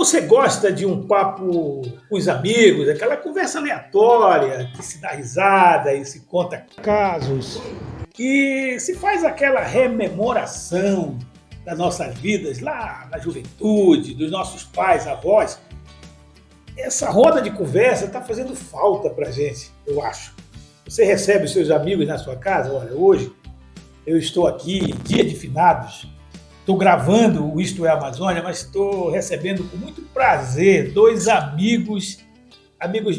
você gosta de um papo com os amigos, aquela conversa aleatória, que se dá risada e se conta casos, e se faz aquela rememoração das nossas vidas lá na juventude, dos nossos pais, avós, essa roda de conversa está fazendo falta para a gente, eu acho. Você recebe os seus amigos na sua casa? Olha, hoje eu estou aqui, dia de finados, estou gravando o Isto é Amazônia, mas estou recebendo com muito prazer dois amigos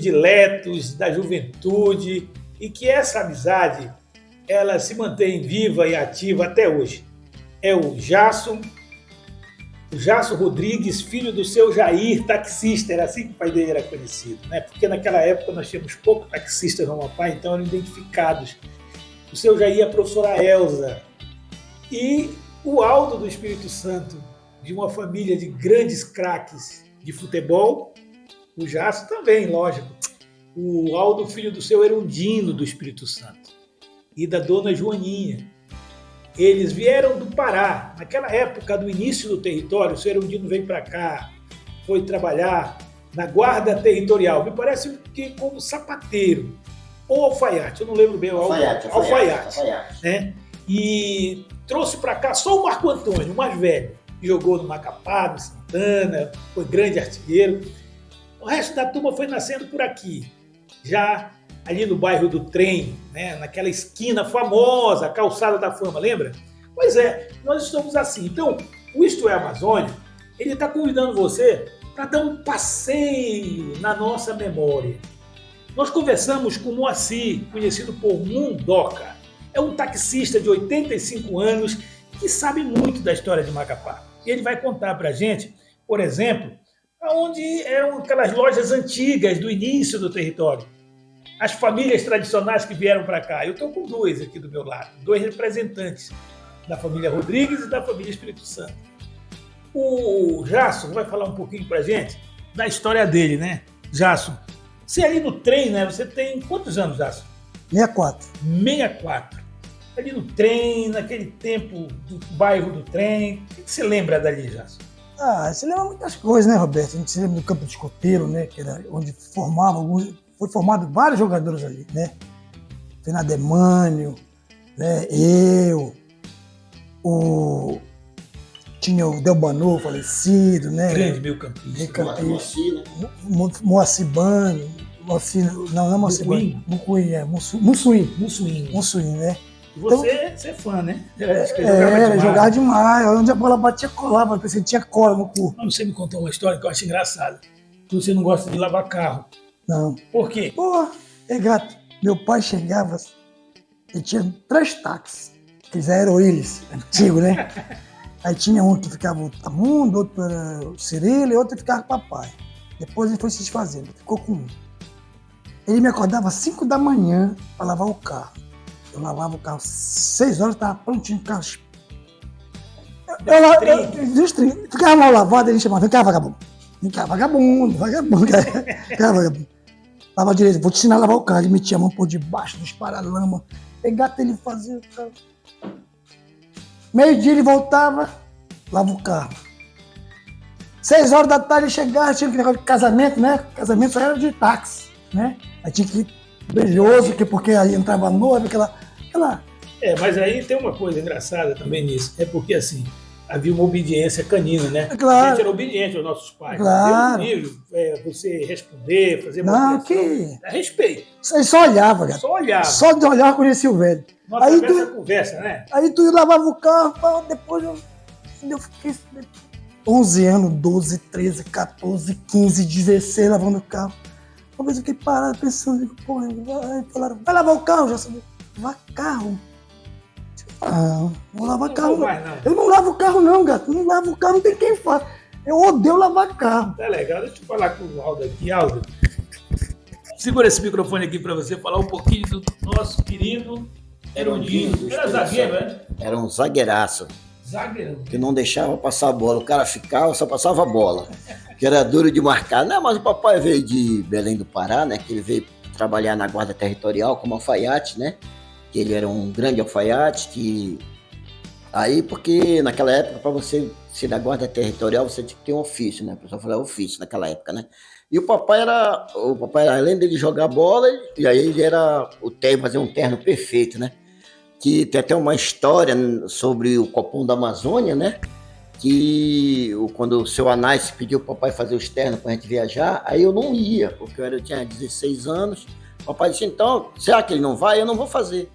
diletos da juventude, e que essa amizade ela se mantém viva e ativa até hoje. É o Jasso Rodrigues, filho do seu Jair, taxista, era assim que o pai dele era conhecido, né? Porque naquela época nós tínhamos poucos taxistas no Amapá, então eram identificados. O seu Jair, a professora Elza, e o Aldo do Espírito Santo, de uma família de grandes craques de futebol. O Jasso também, lógico. O Aldo, filho do seu Erundino do Espírito Santo e da dona Joaninha. Eles vieram do Pará. Naquela época do início do território, o seu Erundino veio para cá, foi trabalhar na guarda territorial, me parece que como sapateiro, ou alfaiate, eu não lembro bem. Alfaiate. Né? E trouxe para cá só o Marco Antônio, o mais velho, que jogou no Macapá, no Santana, foi grande artilheiro. O resto da turma foi nascendo por aqui, já ali no bairro do Trem, né? Naquela esquina famosa, a Calçada da Fama, lembra? Pois é, nós estamos assim. Então, o Isto é Amazônia, ele está convidando você para dar um passeio na nossa memória. Nós conversamos com o Moacir, conhecido por Mundoca. É um taxista de 85 anos que sabe muito da história de Macapá. E ele vai contar para a gente, por exemplo, onde eram aquelas lojas antigas do início do território. As famílias tradicionais que vieram para cá. Eu estou com dois aqui do meu lado, dois representantes da família Rodrigues e da família Espírito Santo. O Jasso vai falar um pouquinho para a gente da história dele, né? Jasso, você ali no trem, né? Você tem quantos anos, Jasso? 64. 64. Ali no trem, naquele tempo do bairro do Trem. O que você lembra dali, Jasso? Você lembra muitas coisas, né, Roberto? A gente se lembra do campo de escoteiro, né? Que era onde foi formado vários jogadores ali, né? Fernando Emânio, né? Tinha o Delbanu falecido, né? Grande meio-campista. Moacir Bano, não é Moacir Bano, Mussuim, né? E você é fã, né? Jogava demais. Onde a bola batia, colava, porque você tinha cola no cu. Você me contou uma história que eu acho engraçada. Que você não gosta de lavar carro. Não. Por quê? Gato, meu pai chegava, ele tinha 3 táxis, que já eram eles, antigo, né? Aí tinha um que ficava o Tamundo, outro era o Cirilo e outro ficava com o papai. Depois ele foi se desfazendo, ficou com um. Ele me acordava às 5 da manhã para lavar o carro. Eu lavava o carro 6 horas, estava prontinho o carro. Ficava mal lavado, ele chamava, vem cá, vagabundo. Vem cá, vagabundo. Lava direito, vou te ensinar a lavar o carro. Ele metia a mão por debaixo dos paralamas. Gato, ele fazia o carro. Meio-dia ele voltava, lava o carro. 6 horas da tarde ele chegava, tinha que negócio de casamento, né? Casamento só era de táxi, né? Aí tinha que ir brilhoso, porque aí entrava a noiva, aquela... Mas aí tem uma coisa engraçada também nisso. É porque, assim, havia uma obediência canina, né? Claro. A gente era obediente aos nossos pais. Claro. Você responder, fazer uma que... É respeito. Ele só olhava, cara. Só olhava. Só de olhar conhecia o velho. Aí conversa, né? Aí tu lavava o carro, depois eu fiquei 11 anos, 12, 13, 14, 15, 16 lavando o carro. Uma vez eu fiquei parado pensando, aí falaram, vai lavar o carro, já sabia. Lavar carro? Não lavar carro não. Eu não lavo o carro não, gato. Não lavo o carro, não tem quem faça. Eu odeio lavar carro. Tá legal, deixa eu falar com o Aldo aqui. Aldo, segura esse microfone aqui para você falar um pouquinho do nosso querido Erundino. Era zagueiro, né? Era um zagueiraço. Zagueirão. Que não deixava passar a bola. O cara ficava, só passava a bola. Que era duro de marcar. Não, mas o papai veio de Belém do Pará, né? Que ele veio trabalhar na guarda territorial como alfaiate, né? Que ele era um grande alfaiate, que... Aí, porque naquela época, para você se da guarda territorial você tinha que ter um ofício, né? O pessoal falava ofício naquela época, né? E o papai era, além dele jogar bola, e aí ele era o terno, fazia um terno perfeito, né? Que tem até uma história sobre o Copom da Amazônia, né? Que quando o seu Anais pediu para o papai fazer os ternos para a gente viajar, aí eu não ia, porque eu tinha 16 anos. O papai disse, então, será que ele não vai? Eu não vou fazer.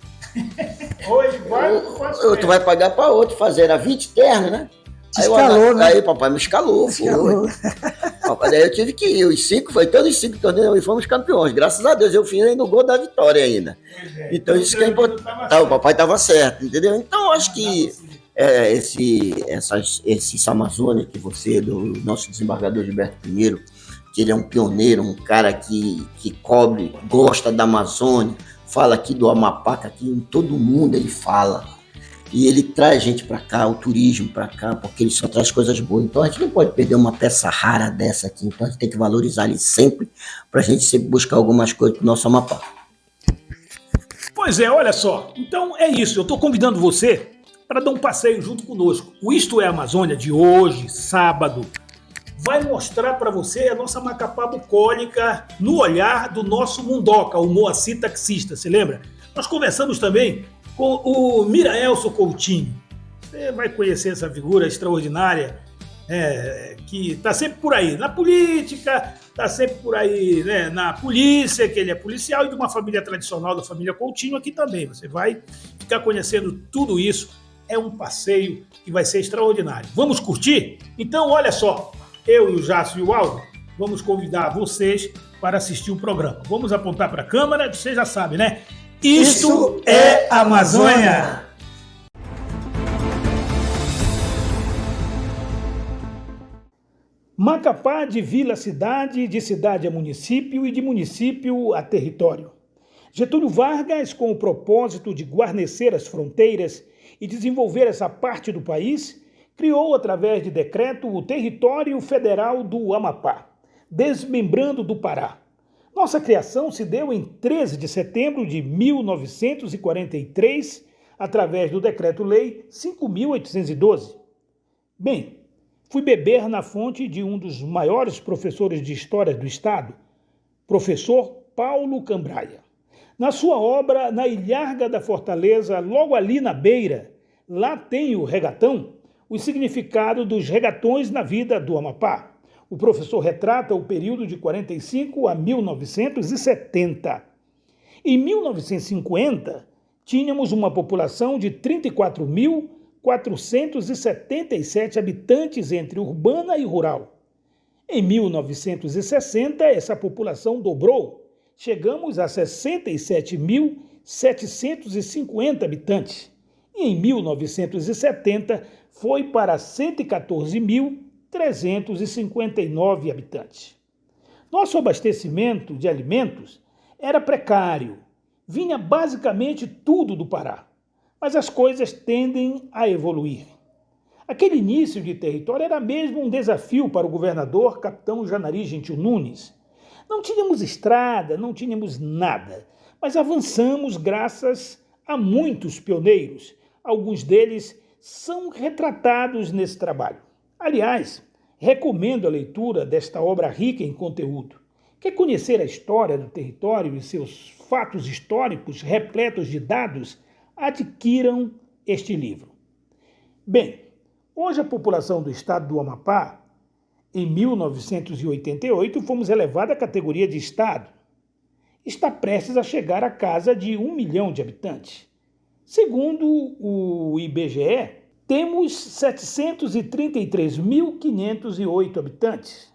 Hoje vai, tu vai pagar para outro fazer, era 20 ternos, né? Escalou, né? Aí o papai me escalou. Daí eu tive que ir, foi todos os 5 torneios e fomos campeões. Graças a Deus, eu fiz aí no gol da vitória ainda. Então isso que é importante. O papai estava certo, entendeu? Então eu acho que esse Amazônia que você, do nosso desembargador Gilberto Pinheiro, que ele é um pioneiro, um cara que cobre, gosta da Amazônia, fala aqui do Amapá, que aqui em todo mundo ele fala. E ele traz gente para cá, o turismo para cá, porque ele só traz coisas boas. Então a gente não pode perder uma peça rara dessa aqui. Então a gente tem que valorizar ele sempre, para a gente sempre buscar algumas coisas para o nosso Amapá. Pois é, olha só. Então é isso. Eu estou convidando você para dar um passeio junto conosco. O Isto é Amazônia de hoje, sábado, vai mostrar para você a nossa Macapá bucólica no olhar do nosso mundoca, o Moacir taxista. Você lembra? Nós conversamos também com o Miraelso Coutinho. Você vai conhecer essa figura extraordinária, que está sempre por aí na política, está sempre por aí, né, na polícia, que ele é policial, e de uma família tradicional, da família Coutinho aqui também. Você vai ficar conhecendo tudo isso. É um passeio que vai ser extraordinário. Vamos curtir? Então, olha só, eu e o Jácio e o Aldo vamos convidar vocês para assistir o programa. Vamos apontar para a câmera, você já sabe, né? Isto é Amazônia! Macapá de vila a cidade, de cidade a município e de município a território. Getúlio Vargas, com o propósito de guarnecer as fronteiras e desenvolver essa parte do país, criou, através de decreto, o Território Federal do Amapá, desmembrando do Pará. Nossa criação se deu em 13 de setembro de 1943, através do Decreto-Lei 5.812. Bem, fui beber na fonte de um dos maiores professores de História do Estado, professor Paulo Cambraia. Na sua obra, Na Ilharga da Fortaleza, logo ali na beira, lá tem o regatão, o significado dos regatões na vida do Amapá. O professor retrata o período de 45 a 1970. Em 1950, tínhamos uma população de 34.477 habitantes entre urbana e rural. Em 1960, essa população dobrou. Chegamos a 67.750 habitantes. E em 1970, foi para 114.359 habitantes. Nosso abastecimento de alimentos era precário. Vinha basicamente tudo do Pará. Mas as coisas tendem a evoluir. Aquele início de território era mesmo um desafio para o governador capitão Janari Gentil Nunes. Não tínhamos estrada, não tínhamos nada, mas avançamos graças a muitos pioneiros. Alguns deles são retratados nesse trabalho. Aliás, recomendo a leitura desta obra rica em conteúdo. Quer conhecer a história do território e seus fatos históricos repletos de dados? Adquiram este livro. Bem, hoje a população do estado do Amapá, em 1988, fomos elevada à categoria de estado. Está prestes a chegar à casa de 1 milhão de habitantes. Segundo o IBGE, temos 733.508 habitantes.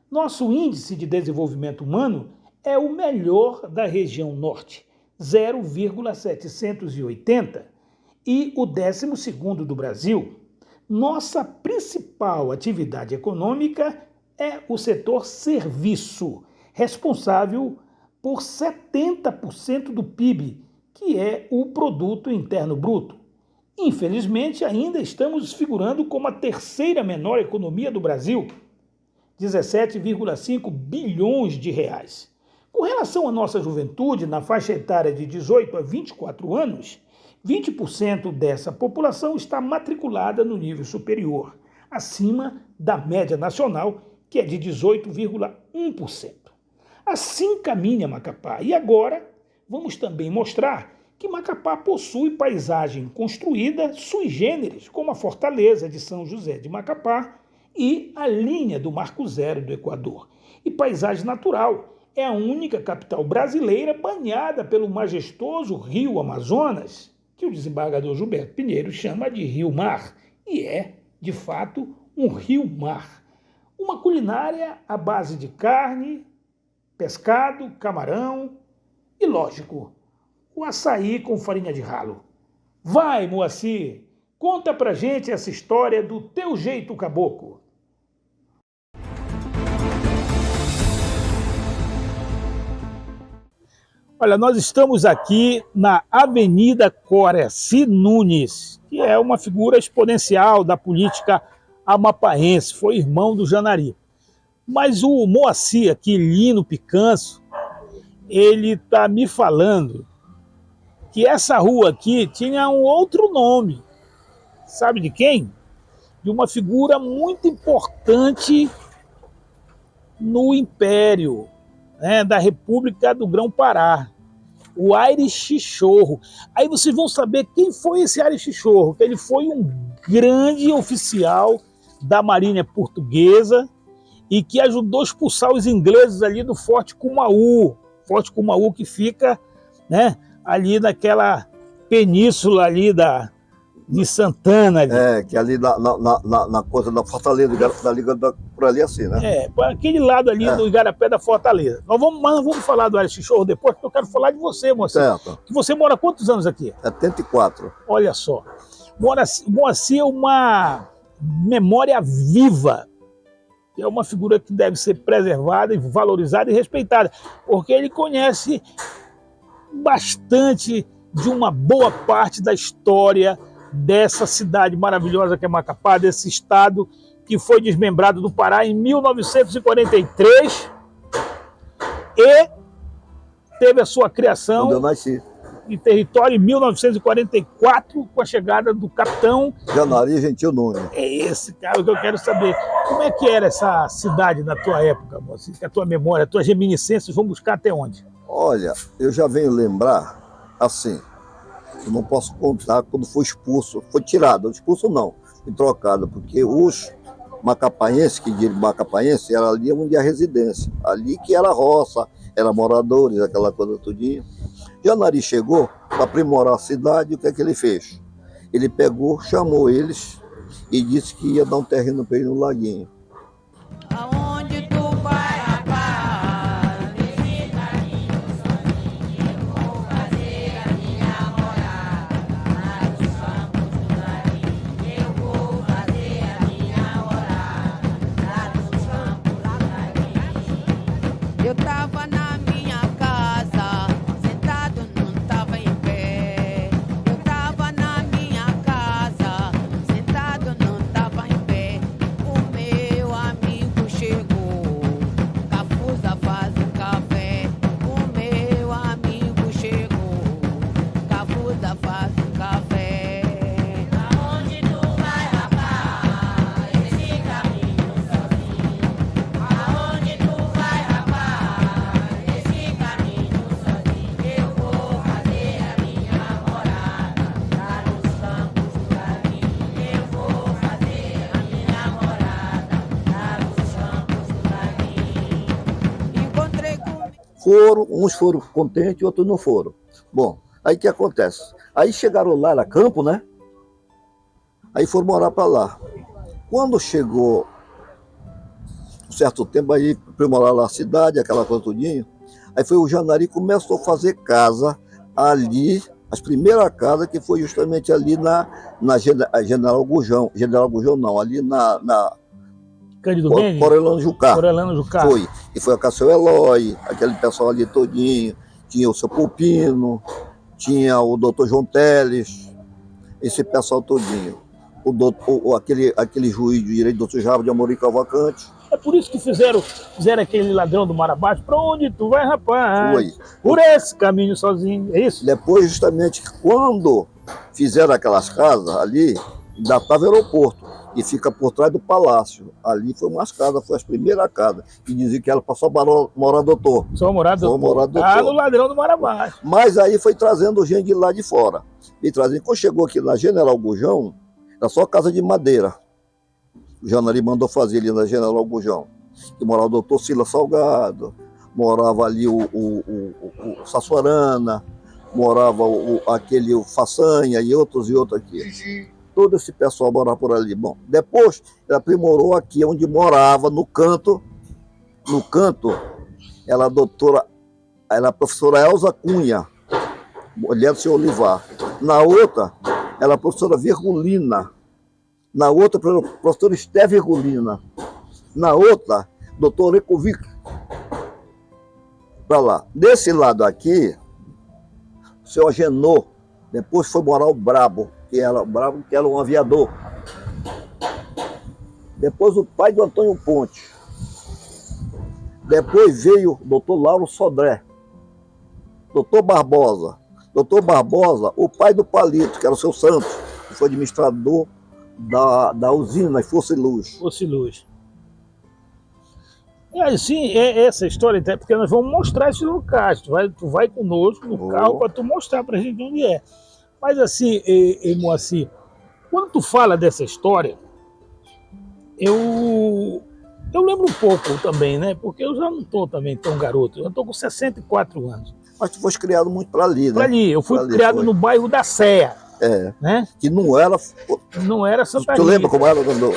Nosso índice de desenvolvimento humano é o melhor da região norte, 0,780, e o 12º do Brasil. Nossa principal atividade econômica é o setor serviço, responsável por 70% do PIB, que é o Produto Interno Bruto. Infelizmente, ainda estamos figurando como a terceira menor economia do Brasil, 17,5 bilhões de reais. Com relação à nossa juventude, na faixa etária de 18 a 24 anos, 20% dessa população está matriculada no nível superior. acima da média nacional, que é de 18,1%. Assim caminha Macapá. E agora vamos também mostrar que Macapá possui paisagem construída sui generis, como a Fortaleza de São José de Macapá e a linha do Marco Zero do Equador. E paisagem natural. É a única capital brasileira banhada pelo majestoso rio Amazonas, que o desembargador Gilberto Pinheiro chama de rio-mar, e é, de fato, um rio-mar. Uma culinária à base de carne, pescado, camarão e, lógico, o açaí com farinha de ralo. Vai, Moacir, conta pra gente essa história do teu jeito caboclo. Olha, nós estamos aqui na Avenida Coraci Nunes, que é uma figura exponencial da política amapaense, foi irmão do Janari. Mas o Moacir aqui, Lino Picanço, ele está me falando que essa rua aqui tinha um outro nome. Sabe de quem? De uma figura muito importante no Império, né, da República do Grão-Pará, o Aires Chichorro. Aí vocês vão saber quem foi esse Aires Chichorro, que ele foi um grande oficial da Marinha Portuguesa e que ajudou a expulsar os ingleses ali do Forte Cumaú. Forte Cumaú que fica, né, ali naquela península ali de Santana. Ali. Que ali na coisa da Fortaleza, da Liga por ali assim, né? Por aquele lado ali do Igarapé da Fortaleza. Mas vamos falar do Aires Chichorro depois, porque eu quero falar de você, Moacir. Certo. Que você mora há quantos anos aqui? 74. Olha só. Moacir é uma memória viva. É uma figura que deve ser preservada, valorizada e respeitada, porque ele conhece bastante de uma boa parte da história dessa cidade maravilhosa que é Macapá, desse estado que foi desmembrado do Pará em 1943 e teve a sua criação quando eu nasci em território em 1944 com a chegada do capitão Janari Gentil Nunes. É esse cara que eu quero saber. Como é que era essa cidade na tua época, moça? A tua memória, as tuas reminiscências vão buscar até onde? Olha, eu já venho lembrar assim, eu não posso contar quando foi expulso, foi tirado, expulso não, foi trocado, porque os macapaenses, que dizem macapaense, era ali onde a residência, ali que era roça, era moradores, aquela coisa tudinha. Janari chegou para aprimorar a cidade, o que é que ele fez? Ele pegou, chamou eles e disse que ia dar um terreno para ele no Laguinho. Aonde tu vai, rapaz? Nesse caminho sozinho eu vou fazer a minha morada. Lá nos campos do Laguinho eu vou fazer a minha morada. Lá nos campos do Laguinho. Eu tava na minha casa, sentado, não tava em pé. Eu tava na minha casa, sentado, não tava em pé. O meu amigo chegou, Cafuza faz um café. O meu amigo chegou, Cafuza faz um café. Aonde tu vai, rapaz? Esse caminho sozinho. Aonde tu vai, rapaz? Esse caminho sozinho. Eu vou fazer a minha morada lá nos campos do Laguinho. Eu vou fazer a minha morada lá nos campos do Laguinho. Encontrei com Uns foram contentes e outros não foram. Bom, aí o que acontece? Aí chegaram lá, era campo, né? Aí foram morar para lá. Quando chegou um certo tempo, aí aprimoraram lá a cidade, aquela coisa tudinho, aí foi o Janari começou a fazer casa ali, as primeiras casas que foi justamente ali na General Gurjão não, ali na Cândido Mendes? Corelano Jucá. Corelano Jucá. Foi. E foi a seu Eloy, aquele pessoal ali todinho, tinha o seu Pulpino, tinha o doutor João Teles, esse pessoal todinho. Aquele juiz de direito, doutor Java de Amorim Cavalcante. É por isso que fizeram aquele ladrão do mar abaixo. Pra onde tu vai, rapaz? Foi. Por esse caminho sozinho, é isso? Depois, justamente, quando fizeram aquelas casas ali, ainda estava aeroporto. que fica por trás do palácio. Ali foi umas casas, foi as primeiras casas. E dizia que era para só morar doutor. Só morar Só morar doutor. Ah, no Ladrão do Marabá. Mas aí foi trazendo gente de lá de fora. E trazendo. Quando chegou aqui na General Gurjão, era só casa de madeira. O Janari mandou fazer ali na General Gurjão. Que morava o doutor Silas Salgado, morava ali o Sassuarana, morava aquele Façanha e outros aqui. Todo esse pessoal morava por ali. Bom, depois ele aprimorou aqui onde morava, no canto, ela a professora Elza Cunha, mulher do senhor Olivar. Na outra, ela a professora Virgulina. Na outra, a professora Esté Virgulina. Na outra, doutor Recovic. Para lá. Desse lado aqui, o senhor Agenor, depois foi morar o Brabo, que era um aviador. Depois o pai do Antônio Ponte. Depois veio o doutor Lauro Sodré. Doutor Barbosa. Doutor Barbosa, o pai do Palito, que era o seu Santos, que foi administrador da usina Força e Luz. Força e Luz. E assim, essa história, até porque nós vamos mostrar esses locais. Tu vai conosco no carro para tu mostrar pra gente onde é. Mas assim, Moacir, quando tu fala dessa história, eu lembro um pouco também, né? Porque eu já não estou também tão garoto, eu estou com 64 anos. Mas tu foste criado muito para ali, né? Para ali, eu fui criado no bairro da Sé. Né? Que não era Santa Rita. Tu lembra como era, Dandô?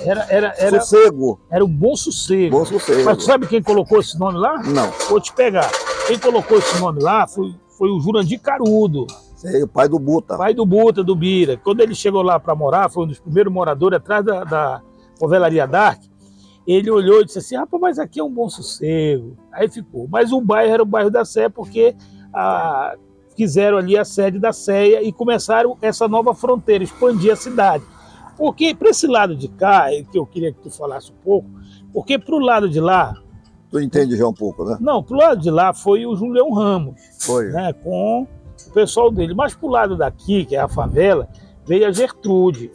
Era Sossego. Era o Bom Sossego. Bom Sossego. Mas tu sabe quem colocou esse nome lá? Não. Vou te pegar. Quem colocou esse nome lá foi o Jurandir Carudo. Sei, o pai do Buta. Pai do Buta, do Bira. Quando ele chegou lá para morar, foi um dos primeiros moradores atrás da Povelaria Dark. Ele olhou e disse assim, rapaz, mas aqui é um Bom Sossego. Aí ficou. Mas o bairro era o bairro da Sé, porque fizeram ali a sede da Séia e começaram essa nova fronteira, expandir a cidade. Porque para esse lado de cá, que eu queria que tu falasse um pouco, porque para o lado de lá... Tu entende já um pouco, né? Não, para o lado de lá foi o Julião Ramos. Foi. Né, com o pessoal dele. Mas para o lado daqui, que é a favela, veio a Gertrude.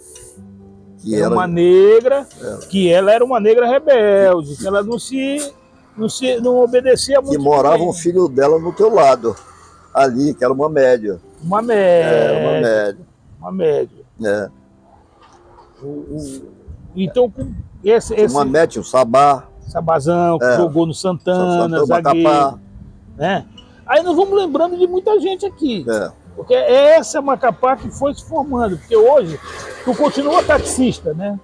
Que era uma negra, que ela era uma negra rebelde, que ela não obedecia muito. Que morava um filho dela no teu lado, ali, que era uma média. Uma média. Uma média. Uma média. É. Então, uma média, o Sabá. Sabazão, que jogou no Santana, zagueiro. Né? Aí nós vamos lembrando de muita gente aqui. Porque essa é uma Macapá que foi se formando. Porque hoje, tu continua taxista, né?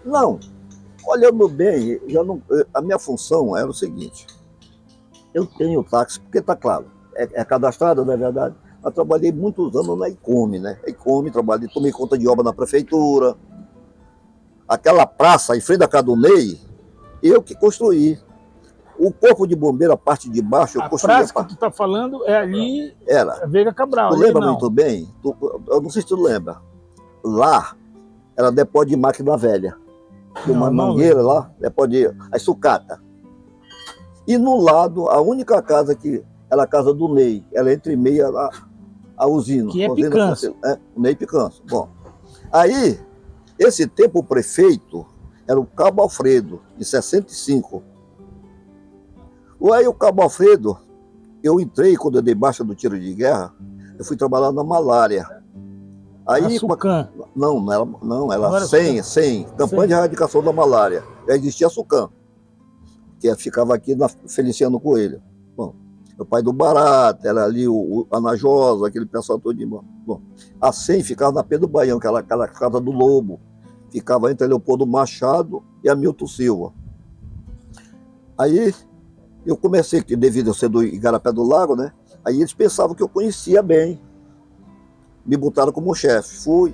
Não. Olhando bem, a minha função era o seguinte. Eu tenho táxi, porque está claro, é cadastrado, não é verdade? Eu trabalhei muitos anos na ICOME, né? Tomei conta de obra na prefeitura. Aquela praça em frente da casa do Ney, eu que construí. O corpo de bombeiro, a parte de baixo, eu construí. A praça que tu está falando é ali, era. Veiga Cabral. Tu lembra muito bem? Eu não sei se tu lembra. Lá era depósito de máquina velha. Tinha uma mangueira lá, depósito de as sucata. E no lado, a única casa que era a casa do Ney, ela entre meia a usina. Que é Picanço. O Ney Picanço. Bom, aí, esse tempo o prefeito era o Cabo Alfredo, em 65. Aí o Cabo Alfredo, eu entrei, quando eu dei baixa do tiro de guerra, eu fui trabalhar na malária. Aí, não era 100, campanha de erradicação da malária. Já existia a Sucam, que ficava aqui na Feliciano Coelho. Bom, o pai do Barata, era ali o Anajosa, aquele pessoal todo de bom. A 100 ficava na Pedro Baião, aquela casa do Lobo. Ficava entre Leopoldo Machado e Hamilton Silva. Aí eu comecei, devido a ser do Igarapé do Lago, né? Aí eles pensavam que eu conhecia bem. Me botaram como chefe. Fui.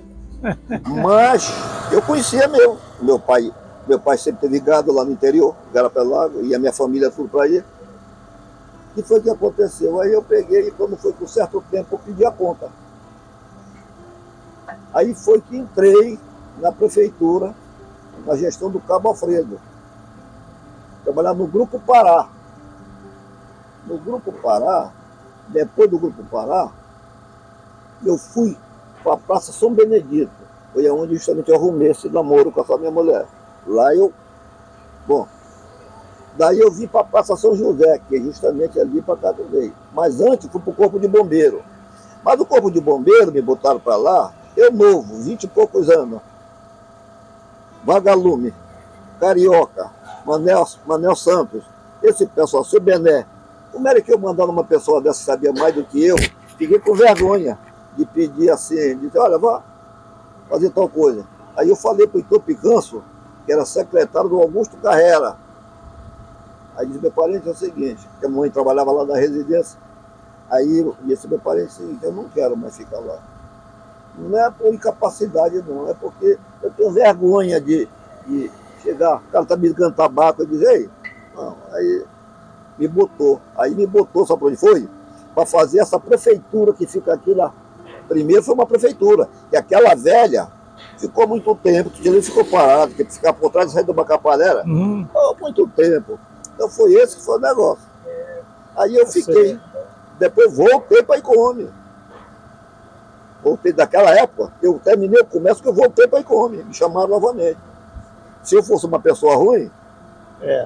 Mas eu conhecia mesmo. Meu pai sempre teve gado lá no interior, Igarapé do Lago, e a minha família tudo para ir. E foi o que aconteceu. Aí eu peguei, e quando foi com certo tempo, eu pedi a conta. Aí foi que entrei na prefeitura, na gestão do Cabo Alfredo. Trabalhar no Grupo Pará. No Grupo Pará, depois do Grupo Pará, eu fui para a Praça São Benedito. Foi onde justamente eu arrumei esse namoro com a minha mulher. Lá eu... Bom, daí eu vim para a Praça São José, que é justamente ali para cá que eu veio. Mas antes fui para o Corpo de Bombeiro. Mas o Corpo de Bombeiro me botaram para lá, eu novo, 20 e poucos anos. Vagalume, Carioca, Manel Santos, esse pessoal, seu Bené. Como era que eu mandava uma pessoa dessa que sabia mais do que eu? Fiquei com vergonha de pedir assim, de dizer, olha, vá fazer tal coisa. Aí eu falei para o Heitor Picanso, que era secretário do Augusto Carrera. Aí disse, meu parente, é o seguinte, que a mãe trabalhava lá na residência. Aí disse, meu parente, é o seguinte, eu não quero mais ficar lá. Não é por incapacidade, não, é porque eu tenho vergonha de chegar, o cara tá me dando tabaco, eu dizer, ei, não, aí me botou, sabe para onde foi? Para fazer essa prefeitura que fica aqui lá. Primeiro foi uma prefeitura, e aquela velha ficou muito tempo, que ele ficou parado, que ficar por trás da Bacaparera, muito tempo. Então foi esse que foi o negócio. Aí eu fiquei, depois voltei para a Icome. Voltei daquela época, eu terminei o comércio que eu voltei para a Icome, me chamaram novamente. Se eu fosse uma pessoa ruim,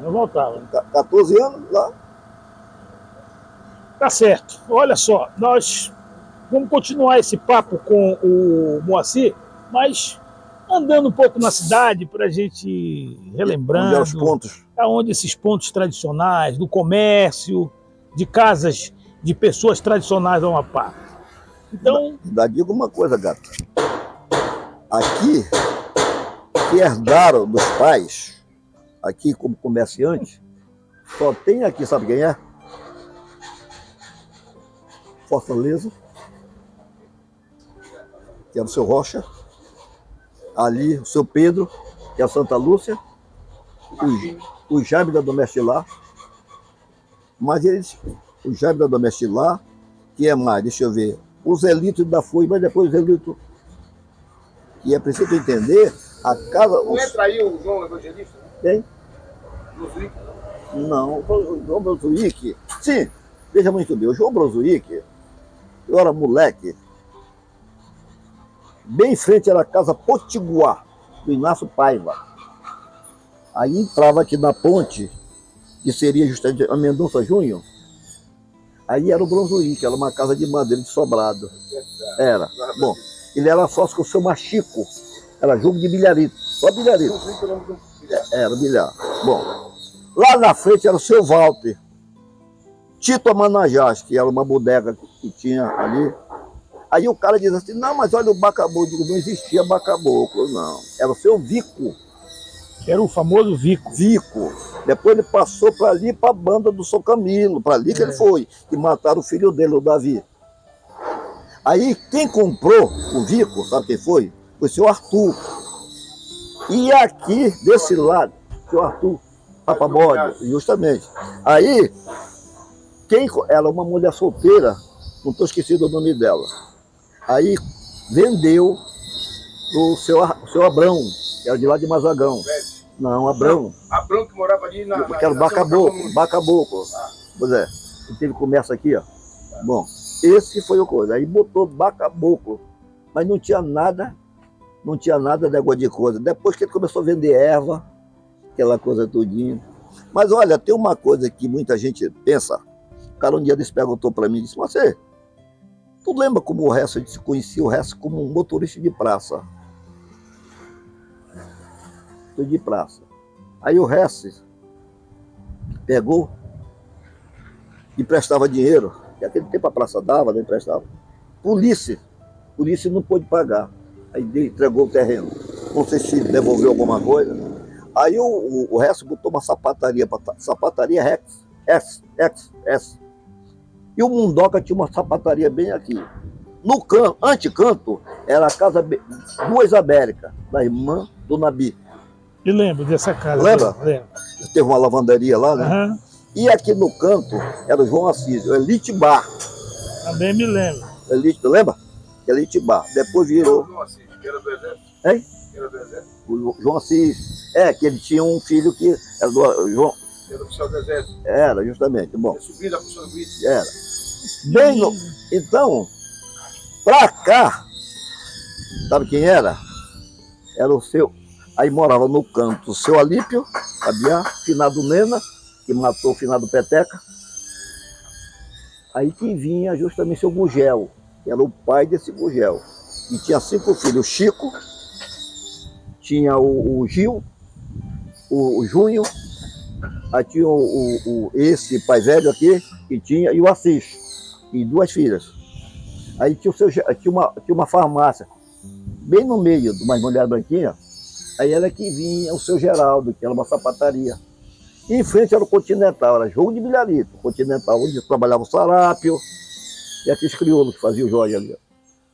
não voltava. 14 anos lá. Tá certo. Olha só, nós vamos continuar esse papo com o Moacir, mas andando um pouco na cidade para a gente ir relembrando Onde é os pontos? aonde esses pontos tradicionais, do comércio, de casas de pessoas tradicionais do Amapá. Então, ainda digo uma coisa, gato. Aqui, que herdaram dos pais, aqui como comerciante, só tem aqui, sabe quem é? Fortaleza, que é o seu Rocha, ali o seu Pedro, que é a Santa Lúcia, o Jaime da Domestilar, mas eles, o Jaime da Domestilar, que é mais, deixa eu ver, os elitos da FUI, mas depois os elitos. E é preciso entender, a casa... Não entra aí o João Evangelista? Quem? Brozuíque? Não, o João Brozuíque, sim, veja muito bem, o João Brozuíque, eu era moleque, bem em frente era a casa Potiguar, do Inácio Paiva. Aí entrava aqui na ponte, que seria justamente a Mendonça Júnior, aí era o Brozuíque, era uma casa de madeira de sobrado. Era. Bom, ele era sócio com o seu Machico, era jogo de bilharito, só bilharito. Era bilhar. Bom, lá na frente era o seu Walter, Tito Amanajás, que era uma bodega que tinha ali. Aí o cara diz assim, não, mas olha o Bacaboclo. Eu digo, não existia Bacaboclo, não. Era o seu Vico. era o famoso Vico. Vico. Depois ele passou para ali, para a banda do São Camilo, para ali que ele foi. E mataram o filho dele, o Davi. Aí quem comprou o Vico, sabe quem foi? Foi o seu Arthur. E aqui, desse lado, o seu Arthur Papabode, justamente. Aí, quem era uma mulher solteira, não estou esquecido o nome dela. Aí vendeu o seu Abrão, que era de lá de Mazagão. Não, Abrão. Abrão que morava ali na... Que era o Bacaboclo. Pois é, ele teve comércio aqui, ó. Bom, esse foi o coisa. Aí botou Bacaboclo, mas não tinha nada de negócio de coisa. Depois que ele começou a vender erva, aquela coisa todinha. Mas olha, tem uma coisa que muita gente pensa. O cara um dia desse perguntou para mim e disse, mas você, tu lembra como o Hess, a gente conhecia o Hess como um motorista de praça? De praça. Aí o Hess pegou e emprestava dinheiro, que naquele tempo a praça dava, não emprestava. Polícia não pôde pagar. Aí entregou o terreno. Não sei se devolveu alguma coisa. Aí o Hess botou uma sapataria, sapataria Rex. E o Mundoca tinha uma sapataria bem aqui. No antecanto, era a casa Duas Américas, da irmã do Nabi. Eu lembro dessa casa. Lembra? Lembro. Teve uma lavanderia lá, né? Uhum. E aqui no canto era o João Assis, o Elite Bar. Também me lembro. Lembra? Elite Bar. Depois virou... O João Assis, que era do Exército? Hein? Que era do Exército? O João Assis. Que ele tinha um filho que era do João... Era oficial do Exército. Era, justamente. Bom, Ele subiu da função do Brito. era. Bem no... Então, pra cá, sabe quem era? era o seu. Aí morava no canto o seu Alípio, sabia? Finado Nena, que matou o finado Peteca. Aí que vinha justamente seu Gugel, que era o pai desse Gugel. E tinha 5 filhos, o Chico, tinha o Gil, o Júnior, aí tinha esse pai velho aqui, que tinha, e o Assis, e 2 filhas. Aí tinha uma farmácia, bem no meio de umas mulheres branquinhas, aí era que vinha o seu Geraldo, que era uma sapataria. E em frente era o Continental, era jogo de bilharito, Continental, onde trabalhava o Sarápio, e aqueles crioulos que faziam o joia ali.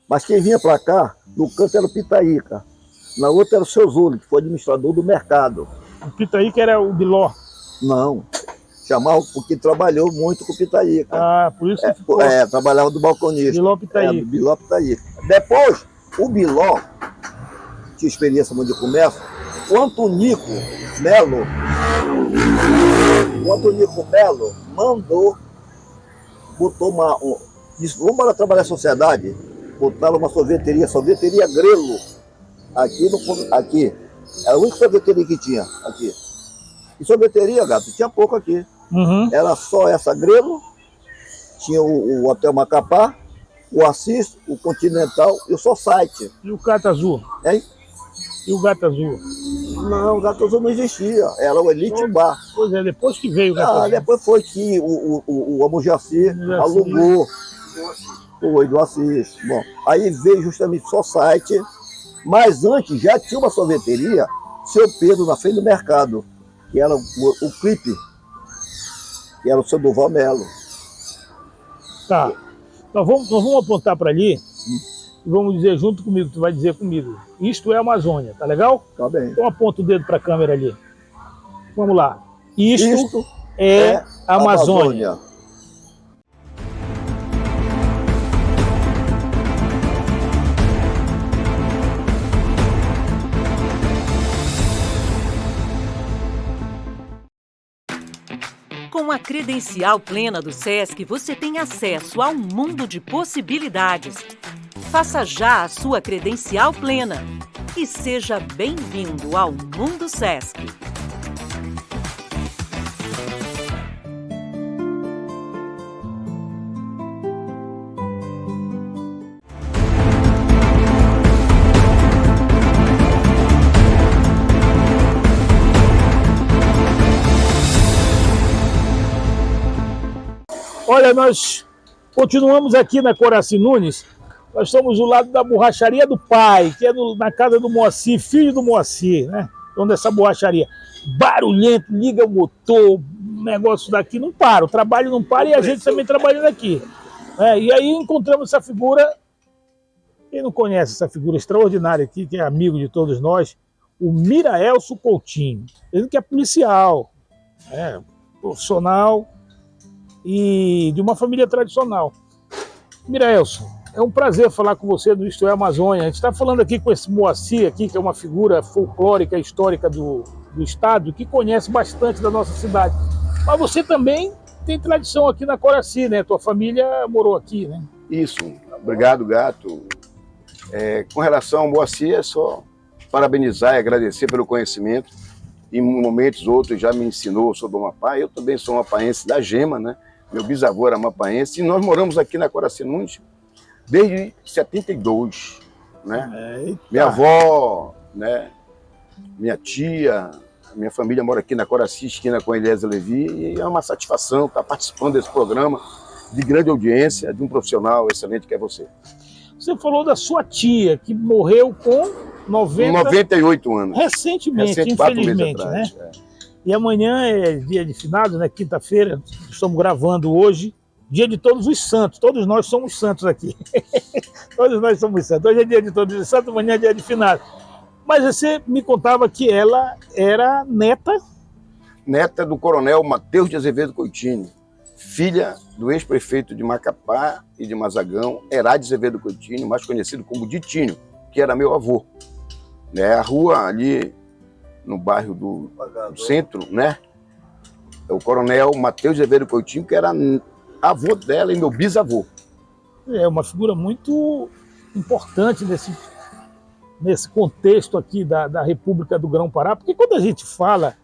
Mas quem vinha para cá, no canto era o Pitaíca, na outra era o seu Zuli, que foi administrador do mercado. O Pitaíca era o Biló. Não, chamava porque trabalhou muito com o Pitaíca. Ah, por isso que ficou. Trabalhava do balconista. Biló Pitaíca. Do Biló Pitaíca. Depois, o Biló tinha experiência muito de comércio. O Antonico Melo mandou, disse, vamos para trabalhar em sociedade. Botaram uma sorveteria Grelo, aqui. Era a única sorveteria que tinha aqui. E sorveteria, gato, tinha pouco aqui. Uhum. Era só essa Grelo, tinha o Hotel Macapá, o Assis, o Continental e o Society. E o Gato Azul? Hein? E o Gato Azul? Não, o Gato Azul não existia, era o Elite Bar. Pois é, depois que veio o Gato Azul. Depois foi que o Amujaci alugou. Foi do Assis. Bom, aí veio justamente o Society, mas antes já tinha uma sorveteria, Seu Pedro, na frente do mercado, que era o Clipe, que era o seu Duval Melo. Tá. Nós vamos apontar para ali e vamos dizer junto comigo, tu vai dizer comigo. Isto é Amazônia, tá legal? Tá bem. Então aponta o dedo para a câmera ali. Vamos lá. Isto é Amazônia. Com a credencial plena do SESC, você tem acesso a um mundo de possibilidades. Faça já a sua credencial plena e seja bem-vindo ao Mundo SESC. Olha, nós continuamos aqui na Coraci Nunes. Nós estamos do lado da borracharia do pai, que é na casa do Moacir, filho do Moacir, né? Onde essa borracharia. Barulhento, liga o motor, negócio daqui não para, o trabalho não para e a gente também trabalhando aqui. E aí encontramos essa figura, quem não conhece essa figura extraordinária aqui, que é amigo de todos nós, o Miraelso Coutinho. Ele que é policial, profissional, e de uma família tradicional. Miraelso, é um prazer falar com você do Isto é Amazônia. A gente está falando aqui com esse Moacir aqui, que é uma figura folclórica, histórica do estado, que conhece bastante da nossa cidade. Mas você também tem tradição aqui na Coraci, né? Tua família morou aqui, né? Isso. Obrigado, Gato. Com relação ao Moacir, é só parabenizar e agradecer pelo conhecimento. Em momentos outros já me ensinou sobre o Amapá. Eu também sou amapaense da Gema, né? Meu bisavô era amapaense, e nós moramos aqui na Coraci Nunes desde 72, né? Minha avó, né? Minha tia, minha família mora aqui na Coraci, esquina com a Eliezer Levi, e é uma satisfação estar participando desse programa de grande audiência, de um profissional excelente que é você. Você falou da sua tia, que morreu com 98 anos. Recentemente, infelizmente, né? E amanhã é dia de finados, né? Quinta-feira, estamos gravando hoje, dia de todos os santos. Todos nós somos santos aqui. Todos nós somos santos. Hoje é dia de todos os santos, amanhã é dia de finados. Mas você me contava que ela era neta do coronel Mateus de Azevedo Coutinho, filha do ex-prefeito de Macapá e de Mazagão, Herá de Azevedo Coutinho, mais conhecido como Ditinho, que era meu avô. A rua ali no bairro do centro, né? É o coronel Mateus de Azevedo Coutinho, que era avô dela e meu bisavô. É uma figura muito importante nesse contexto aqui da República do Grão-Pará, porque quando a gente fala,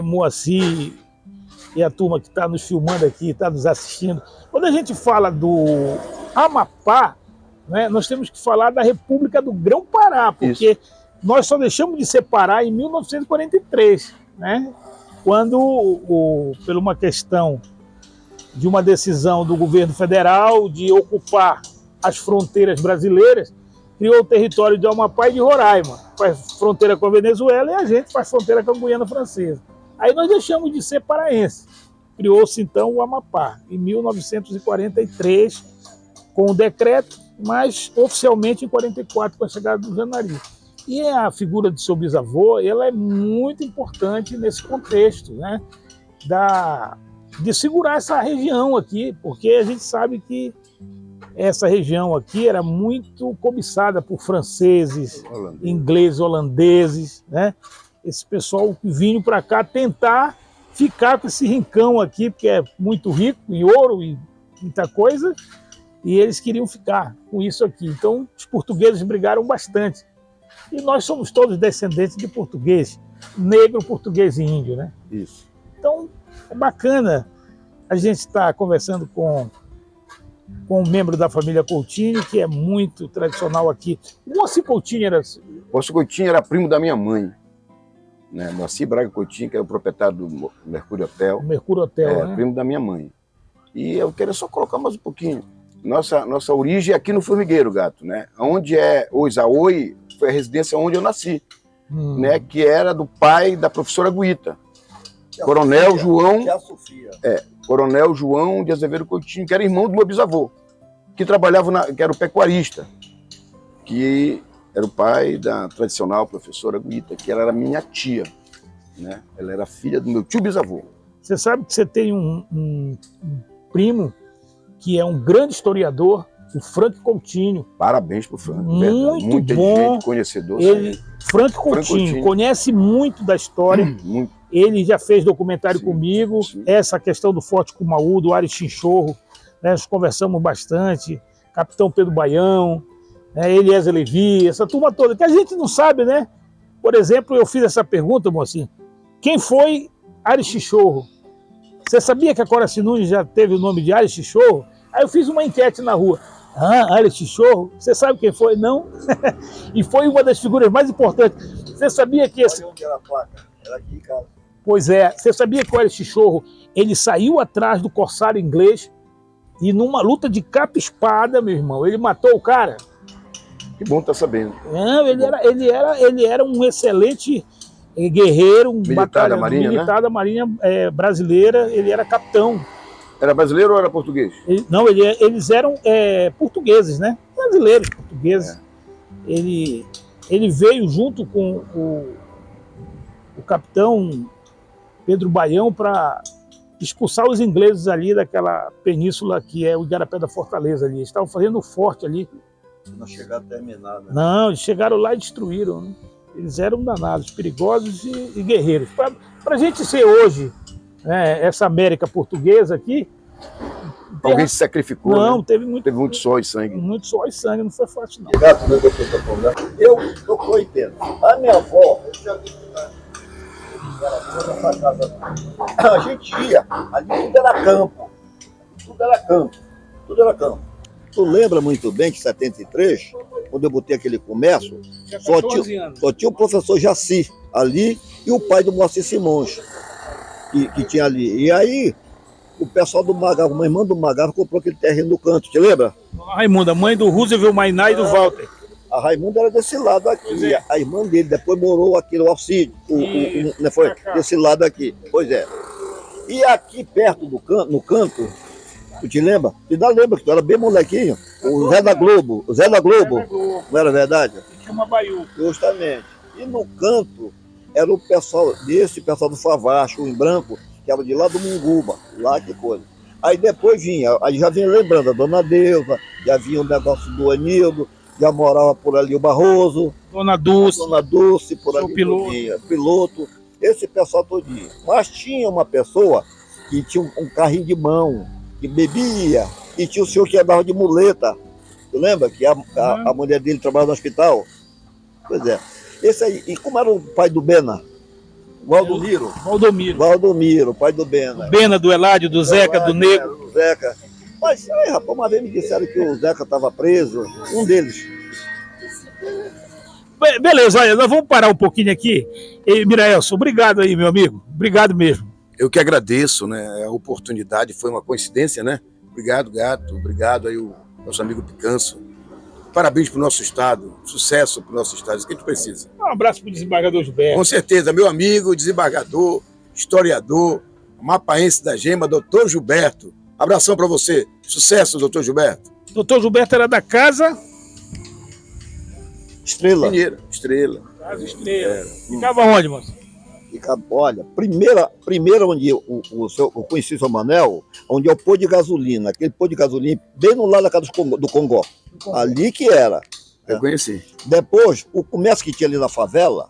Moacir e a turma que está nos filmando aqui, está nos assistindo, quando a gente fala do Amapá, né, nós temos que falar da República do Grão-Pará, porque nós só deixamos de separar em 1943, né, quando, por uma questão de uma decisão do governo federal de ocupar as fronteiras brasileiras, criou o território de Amapá e de Roraima, faz fronteira com a Venezuela e a gente faz fronteira com a Guiana Francesa. Aí nós deixamos de ser paraense. Criou-se então o Amapá, em 1943, com o decreto, mas oficialmente em 1944, com a chegada do Janari. E a figura de seu bisavô, ela é muito importante nesse contexto, né, de segurar essa região aqui, porque a gente sabe que essa região aqui era muito cobiçada por franceses, ingleses, holandeses, né? Esse pessoal que vinha para cá tentar ficar com esse rincão aqui, porque é muito rico em ouro e muita coisa, e eles queriam ficar com isso aqui. Então, os portugueses brigaram bastante. E nós somos todos descendentes de português, negro, português e índio, né? Isso. Então, é bacana a gente estar conversando com um membro da família Coutinho, que é muito tradicional aqui. O Moacir Coutinho era... Moacir Coutinho era primo da minha mãe, né? Moacir Braga Coutinho, que é o proprietário do Mercúrio Hotel. O Mercúrio Hotel, né? Primo da minha mãe. E eu queria só colocar mais um pouquinho. Nossa origem é aqui no Formigueiro, Gato, né? Onde é o Isaoi, foi a residência onde eu nasci, né? Que era do pai da professora Guita. Coronel João... Coronel João de Azevedo Coutinho, que era irmão do meu bisavô, que trabalhava, que era o pecuarista, que era o pai da tradicional professora Guita, que ela era minha tia, né? Ela era filha do meu tio bisavô. Você sabe que você tem um primo que é um grande historiador, o Frank Coutinho. Parabéns pro Frank. Muito muita bom. Gente conhecedor. Frank Coutinho conhece muito da história. Muito. Ele já fez documentário comigo. Sim. Essa questão do Forte Cumaú, do Ari Chinchorro, né, nós conversamos bastante. Capitão Pedro Baião, né, Eliezer Levi, essa turma toda, que a gente não sabe, né? Por exemplo, eu fiz essa pergunta, mocinho. Quem foi Ari Chinchorro? Você sabia que a Coraci Nunes já teve o nome de Ari Chinchorro? Aí eu fiz uma enquete na rua. Ari Chinchorro? Você sabe quem foi? Não? E foi uma das figuras mais importantes. Você sabia que esse... Onde era a placa? Era aqui em casa. Pois é. Você sabia que o Ari Chinchorro, ele saiu atrás do corsário inglês e numa luta de capa e espada, meu irmão, ele matou o cara. Que bom tá sabendo. Não, ele era um excelente guerreiro, um militar da Marinha, militar, né? da Marinha brasileira. Ele era capitão. Era brasileiro ou era português? Eles eram portugueses, né? Brasileiros, portugueses. Ele veio junto com o capitão Pedro Baião para expulsar os ingleses ali daquela península que é o Igarapé da Fortaleza ali. Eles estavam fazendo o forte ali. Não chegaram a terminar, né? Não, eles chegaram lá e destruíram, né? Eles eram danados, perigosos e guerreiros. Para a gente ser hoje, né, essa América portuguesa aqui... Alguém se sacrificou, não, né? Teve muito suor e sangue. Muito suor e sangue, não foi fácil, não. Eu tô entendendo. A minha avó, a gente ia, ali tudo era campo. Tudo era campo. Tu lembra muito bem que em 73, quando eu botei aquele comércio, só tinha o professor Jaci ali e o pai do Moacir Simões, que tinha ali. E aí, o pessoal do Magava, uma irmã do Magava, comprou aquele terreno no canto, te lembra? A Raimunda, mãe do Roosevelt Mainá e do Walter. A Raimunda era desse lado aqui, a irmã dele, depois morou aqui no Alcide, né, foi desse lado aqui, pois é. E aqui perto do canto, no canto, tu te lembra? Tu ainda lembra que tu era bem molequinho? O Zé da Globo, não era verdade? Chama Baiú. Justamente. E no canto era o pessoal do Favacho, em branco, que era de lá do Munguba, lá que coisa. Aí depois aí já vinha lembrando a Dona Deusa, já vinha o negócio do Anildo, já morava por ali o Barroso. Dona Dulce. Por ali. Piloto. Esse pessoal todinho. Mas tinha uma pessoa que tinha um carrinho de mão, que bebia, e tinha o senhor que andava de muleta. Tu lembra que a mulher dele trabalhava no hospital? Pois é. Esse aí, e como era o pai do Bena? Valdomiro. Valdomiro, pai do Bena. Bena, do Eládio, do Zeca, do Nego. Do Zeca. Mas aí, rapaz, uma vez me disseram que o Zeca estava preso, um deles. Beleza, olha, nós vamos parar um pouquinho aqui. E, Miraelson, obrigado aí, meu amigo. Obrigado mesmo. Eu que agradeço, né? A oportunidade foi uma coincidência, né? Obrigado, Gato. Obrigado aí o nosso amigo Picanço. Parabéns para o nosso estado. Sucesso para o nosso estado. Isso que a gente precisa. Um abraço para o desembargador Gilberto. Com certeza, meu amigo, desembargador, historiador, mapaense da Gema, doutor Gilberto. Abração para você. Sucesso, doutor Gilberto. Doutor Gilberto era da Casa Estrela. Mineira, Estrela. Casa Estrela. Ficava onde, moço? Olha, primeira onde eu conheci o seu Manel, onde é o pôr de gasolina, aquele pôr de gasolina, bem no lado da casa do Congó. Ali que era. Eu conheci. Depois, o comércio que tinha ali na favela,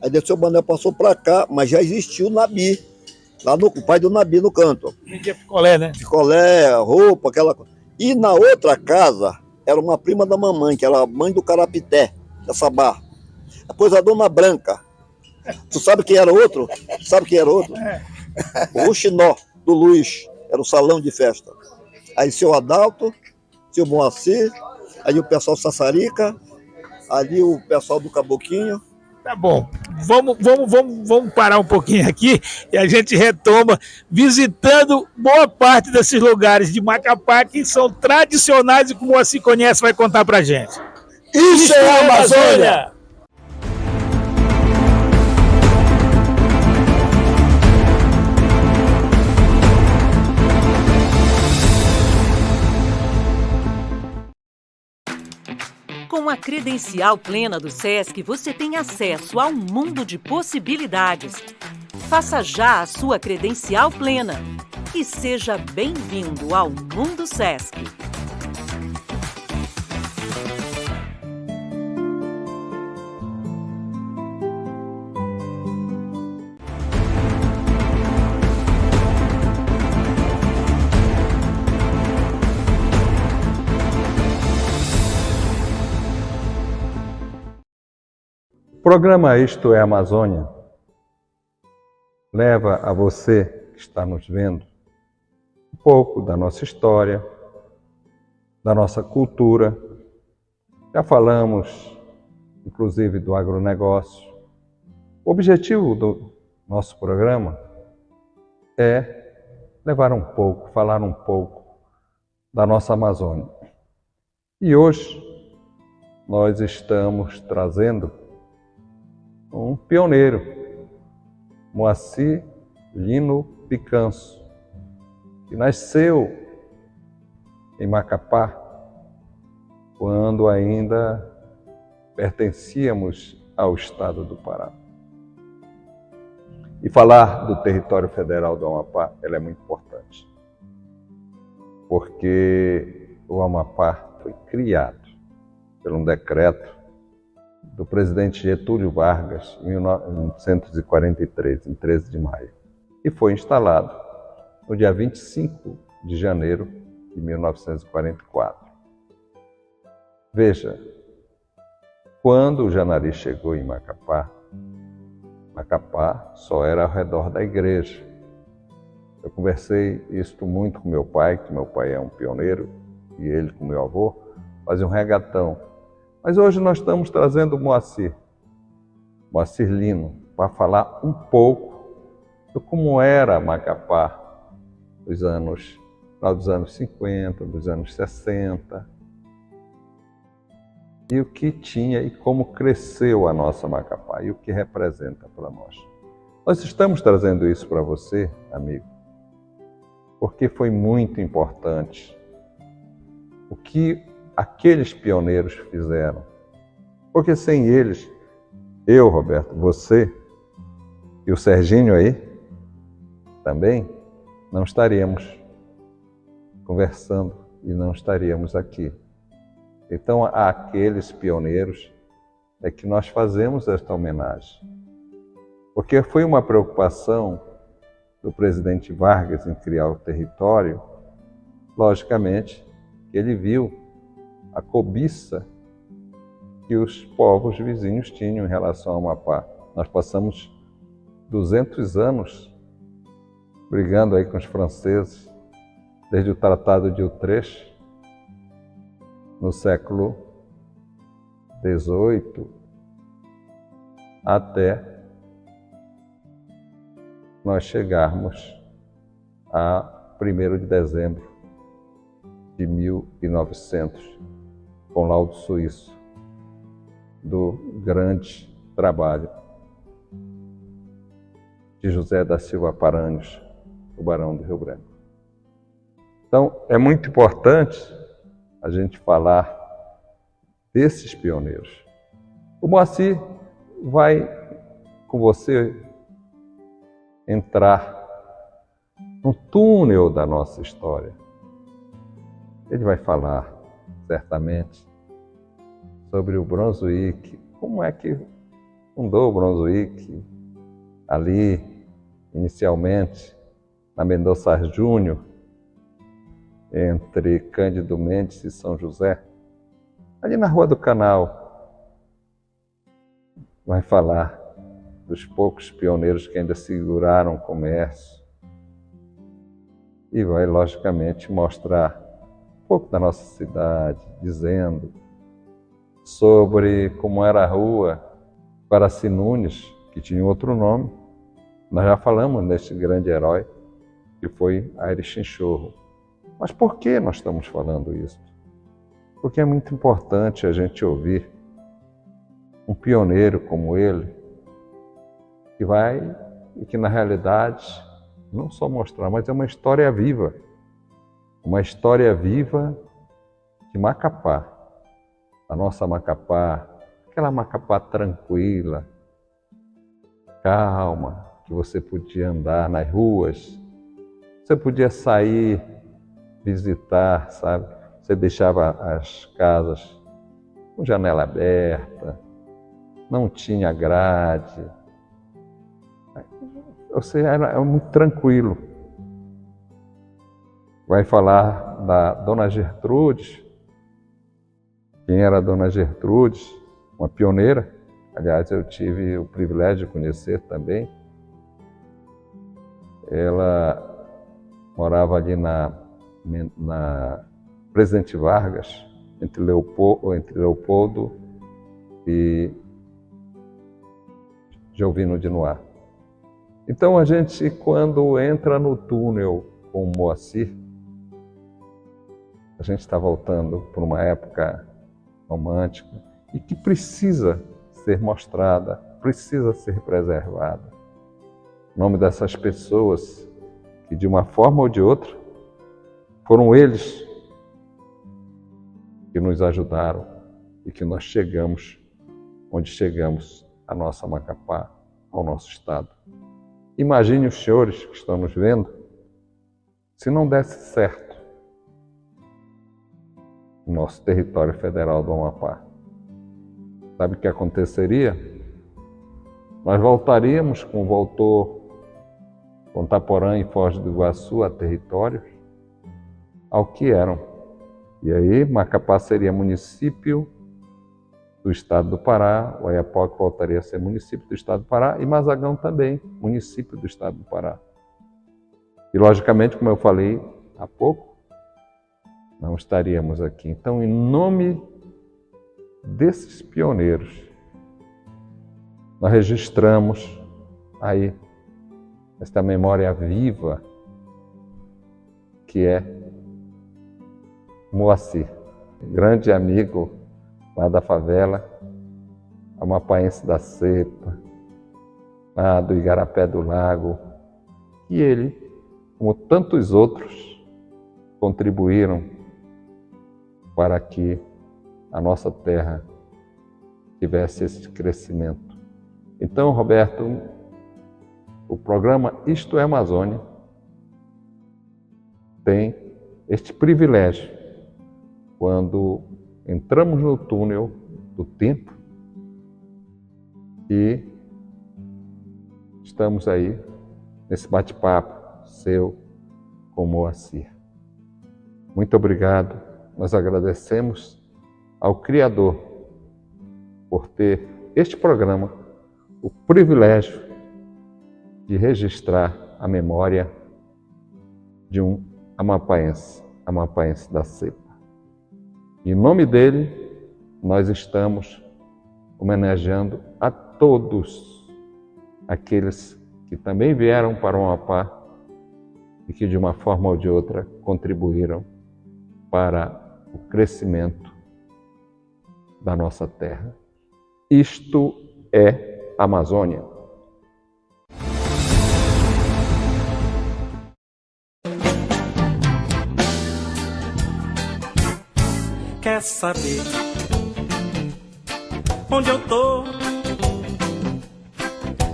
aí o seu Manel passou para cá, mas já existiu o Nabi, lá no o pai do Nabi no canto. Vendia picolé, né? Picolé, roupa, aquela coisa. E na outra casa, era uma prima da mamãe, que era a mãe do Carapité, da Sabá. Depois a Dona Branca. Tu sabe quem era outro? Sabe quem era outro? O Xinó, do Luiz. Era o salão de festa. Aí seu Adalto, seu Moacir, aí o pessoal Sassarica, ali o pessoal do Caboquinho. Tá bom. Vamos parar um pouquinho aqui e a gente retoma visitando boa parte desses lugares de Macapá que são tradicionais e como você conhece vai contar pra gente. Isso é a Amazônia! Com a credencial plena do SESC, você tem acesso a um mundo de possibilidades. Faça já a sua credencial plena e seja bem-vindo ao Mundo SESC. O programa Isto é Amazônia leva a você que está nos vendo um pouco da nossa história, da nossa cultura. Já falamos, inclusive, do agronegócio. O objetivo do nosso programa é levar um pouco, falar um pouco da nossa Amazônia. E hoje nós estamos trazendo um pioneiro, Moacir Lino Picanço, que nasceu em Macapá, quando ainda pertencíamos ao estado do Pará. E falar do território federal do Amapá, ela é muito importante, porque o Amapá foi criado por um decreto do presidente Getúlio Vargas, em 1943, em 13 de maio. E foi instalado no dia 25 de janeiro de 1944. Veja, quando o Janari chegou em Macapá, Macapá só era ao redor da igreja. Eu conversei isso muito com meu pai, que meu pai é um pioneiro, e ele com meu avô, fazia um regatão. Mas hoje nós estamos trazendo o Moacir Lino, para falar um pouco de como era Macapá nos anos 50, dos anos 60, e o que tinha e como cresceu a nossa Macapá e o que representa para nós. Nós estamos trazendo isso para você, amigo, porque foi muito importante o que aqueles pioneiros fizeram. Porque sem eles, eu, Roberto, você e o Serginho aí, também, não estaríamos conversando e não estaríamos aqui. Então, àqueles pioneiros é que nós fazemos esta homenagem. Porque foi uma preocupação do presidente Vargas em criar o território, logicamente, ele viu a cobiça que os povos vizinhos tinham em relação ao Amapá. Nós passamos 200 anos brigando aí com os franceses, desde o Tratado de Utrecht, no século XVIII, até nós chegarmos a 1º de dezembro de 1900, com o laudo suíço do grande trabalho de José da Silva Paranhos, o Barão do Rio Branco. Então, é muito importante a gente falar desses pioneiros. O Moacir vai com você entrar no túnel da nossa história. Ele vai falar, certamente, sobre o Brunswick, como é que fundou o Brunswick ali, inicialmente, na Mendonça Júnior, entre Cândido Mendes e São José, ali na Rua do Canal. Vai falar dos poucos pioneiros que ainda seguraram o comércio e vai, logicamente, mostrar um pouco da nossa cidade, dizendo sobre como era a rua Guaraci Nunes, que tinha outro nome. Nós já falamos deste grande herói, que foi Aires Chinchorro. Mas por que nós estamos falando isso? Porque é muito importante a gente ouvir um pioneiro como ele, que vai e que na realidade não só mostrar, mas é uma história viva de Macapá, a nossa Macapá, aquela Macapá tranquila, calma, que você podia andar nas ruas, você podia sair, visitar, sabe? Você deixava as casas com janela aberta, não tinha grade. Você era muito tranquilo. Vai falar da Dona Gertrudes. Quem era a Dona Gertrudes? Uma pioneira. Aliás, eu tive o privilégio de conhecer também. Ela morava ali na Presidente Vargas, entre Leopoldo e Jovino de Noir. Então a gente, quando entra no túnel com o Moacir, a gente está voltando para uma época romântica e que precisa ser mostrada, precisa ser preservada. O nome dessas pessoas que, de uma forma ou de outra, foram eles que nos ajudaram e que nós chegamos onde chegamos, a nossa Macapá, ao nosso estado. Imagine os senhores que estão nos vendo, se não desse certo o nosso território federal do Amapá. Sabe o que aconteceria? Nós voltaríamos, como voltou Contaporã e Foz do Iguaçu a territórios, ao que eram. E aí Macapá seria município do estado do Pará, Oiapoque voltaria a ser município do estado do Pará e Mazagão também, município do estado do Pará. E logicamente, como eu falei há pouco, não estaríamos aqui. Então, em nome desses pioneiros, nós registramos aí esta memória viva que é Moacir, grande amigo lá da favela, amapaense da Cepa, lá do Igarapé do Lago, e ele, como tantos outros, contribuíram para que a nossa terra tivesse esse crescimento. Então, Roberto, o programa Isto é Amazônia tem este privilégio, quando entramos no túnel do tempo e estamos aí nesse bate-papo seu com Moacir. Muito obrigado. Nós agradecemos ao Criador por ter este programa o privilégio de registrar a memória de um amapaense da cepa. Em nome dele, nós estamos homenageando a todos aqueles que também vieram para o Amapá e que, de uma forma ou de outra, contribuíram para o crescimento da nossa terra. Isto é Amazônia. Quer saber onde eu tô?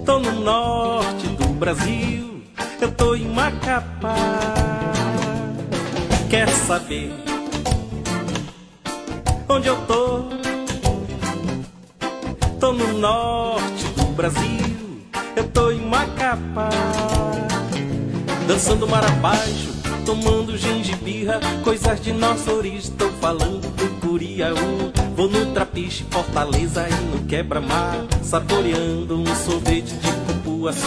Tô no norte do Brasil, eu tô em Macapá. Quer saber onde eu tô? Tô no norte do Brasil, eu tô em Macapá. Dançando mar abaixo, tomando gengibirra, coisas de nossa origem, tô falando do Curiaú. Vou no Trapiche, Fortaleza e no Quebra-Mar, saboreando um sorvete de cupuaçu.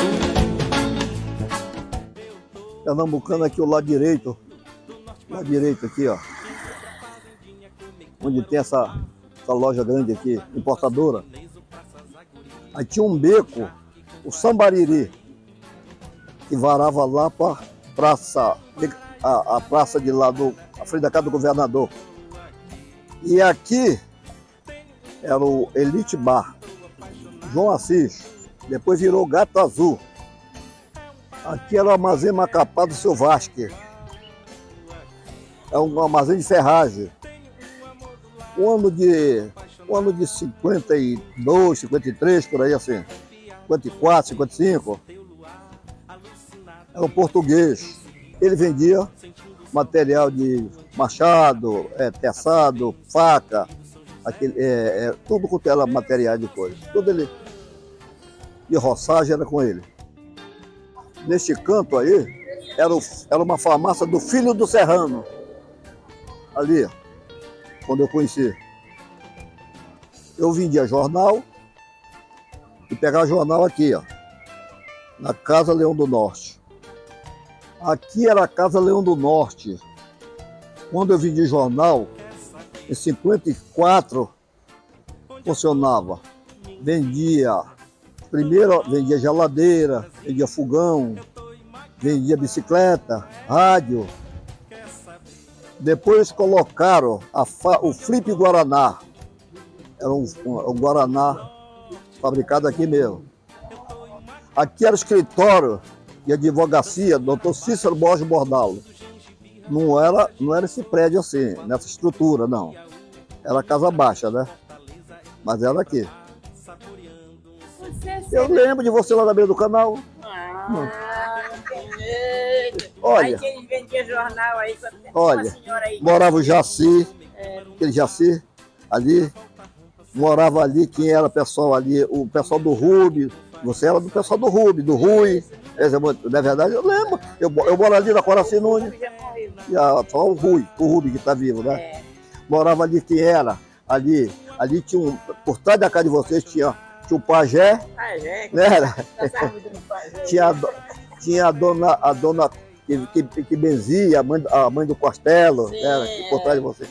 Pernambucano aqui, o lado direito aqui, ó, onde tem essa loja grande aqui, importadora. Aí tinha um beco, o Sambariri, que varava lá para praça, a praça de lá, a frente da casa do governador. E aqui era o Elite Bar, João Assis, depois virou Gato Azul. Aqui era o Armazém Macapá do Seu Vasque. É um armazém de ferragem. O ano de 52, 53, por aí assim, 54, 55, era um português. Ele vendia material de machado, teçado, faca, tudo quanto era material de coisa. Tudo ele, de roçagem, era com ele. Neste canto aí, era uma farmácia do filho do Serrano, ali, quando eu conheci. Eu vendia jornal e pegava jornal aqui, ó, na Casa Leão do Norte. Aqui era a Casa Leão do Norte. Quando eu vendi jornal, em 54, funcionava. Primeiro vendia geladeira, vendia fogão, vendia bicicleta, rádio. Depois colocaram o Flip Guaraná. Era um Guaraná fabricado aqui mesmo. Aqui era o escritório de advocacia, doutor Cícero Borges Bordalo. Não era esse prédio assim, nessa estrutura, não. Era casa baixa, né? Mas era aqui. Eu lembro de você lá na beira do canal. Não tem jeito. Olha, aí que eles vendiam jornal aí. Olha, morava o Jaci, aquele Jaci, ali. Morava ali, quem era o pessoal ali, o pessoal do Rubi. Você era do pessoal do Rubi, do Rui. Na verdade, eu lembro. Eu moro ali na Coraci Nunes. Só o Rubi que está vivo, né? Morava ali, quem era? Ali tinha por trás da casa de vocês tinha o pajé. Né? Tinha a dona que benzia, a mãe do Costello, né? Por trás de vocês.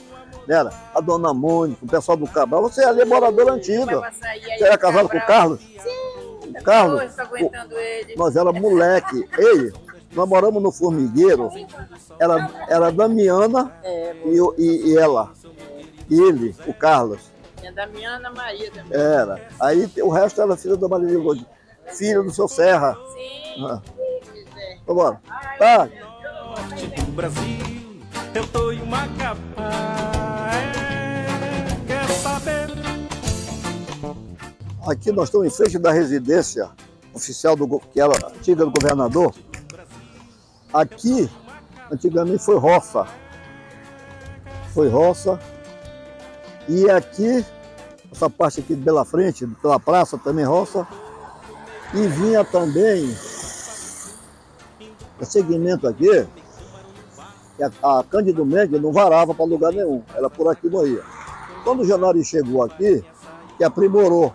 Era a dona Mônica, o pessoal do Cabral. Você ali é moradora antiga. Você era casado com o Carlos? Sim. O Carlos? Nós éramos moleque. Ei, nós moramos no Formigueiro. Era a Damiana e ela. E ele, o Carlos. E a Damiana Maria também. Era. Aí o resto era filho da Maria Lodi. Filho do seu Serra. Sim. Vamos embora. Tá. Do Brasil, eu tô em Macapá. Quer saber? Aqui nós estamos em frente da residência oficial que era antiga do governador. Aqui, antigamente foi roça. Foi roça. E aqui, essa parte aqui pela frente, pela praça, também roça. E vinha também o segmento aqui, que a Cândido Mendes não varava para lugar nenhum. Era por aqui morria. Quando o Januário chegou aqui, que aprimorou.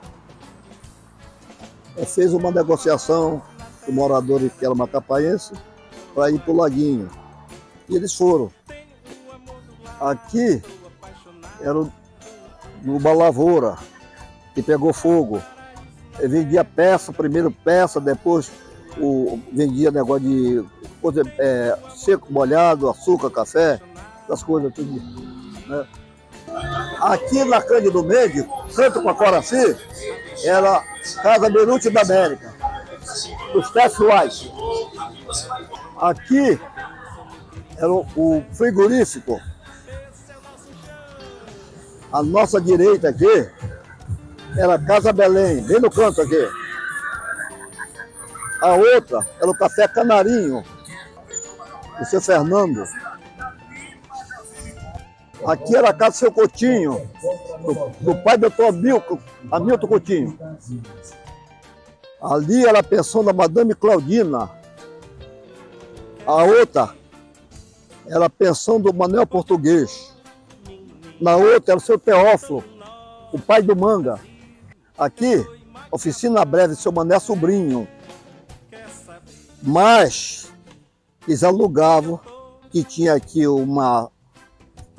Fez uma negociação com moradores que eram macapaenses para ir para o Laguinho. E eles foram. Aqui era uma lavoura que pegou fogo. Eu vendia peça, primeiro peça, depois vendia negócio de coisa, seco, molhado, açúcar, café, essas coisas tudo. Né? Aqui na Cândido Mendes, Santo Pacoraci, era Casa Beirute da América, dos Tess White. Aqui era o frigorífico. A nossa direita aqui era Casa Belém, bem no canto aqui. A outra era o Café Canarinho, do seu Fernando. Aqui era a casa do seu Coutinho, do pai do doutor Hamilton Coutinho. Ali era a pensão da Madame Claudina. A outra era a pensão do Manuel Português. Na outra era o seu Teófilo, o pai do Manga. Aqui, oficina breve do seu Mané Sobrinho. Mas eles alugavam, que tinha aqui uma...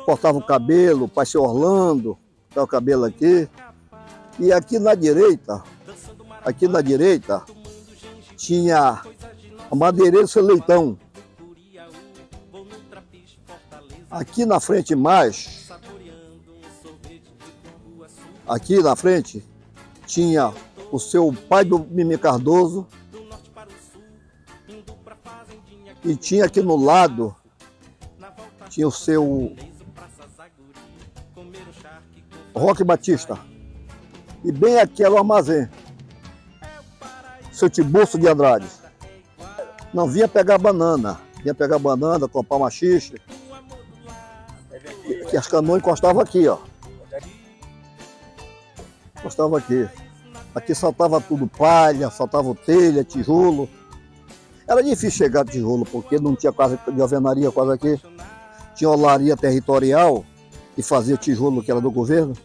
cortava o cabelo, o pai seu Orlando, cortava o cabelo aqui. E aqui na direita, tinha a madeireira do seu Leitão. Aqui na frente mais, aqui na frente, tinha o seu pai do Mimi Cardoso. E tinha aqui no lado, tinha o seu Roque Batista. E bem aqui era o armazém. Seu Tiburcio de Andrade. Não vinha pegar banana. Vinha pegar banana, comprar machixe. Que as canoas encostavam aqui, ó. Encostava aqui. Aqui saltava tudo palha, saltava telha, tijolo. Era difícil chegar de tijolo, porque não tinha casa de alvenaria quase aqui. Tinha olaria territorial, que fazia tijolo que era do governo.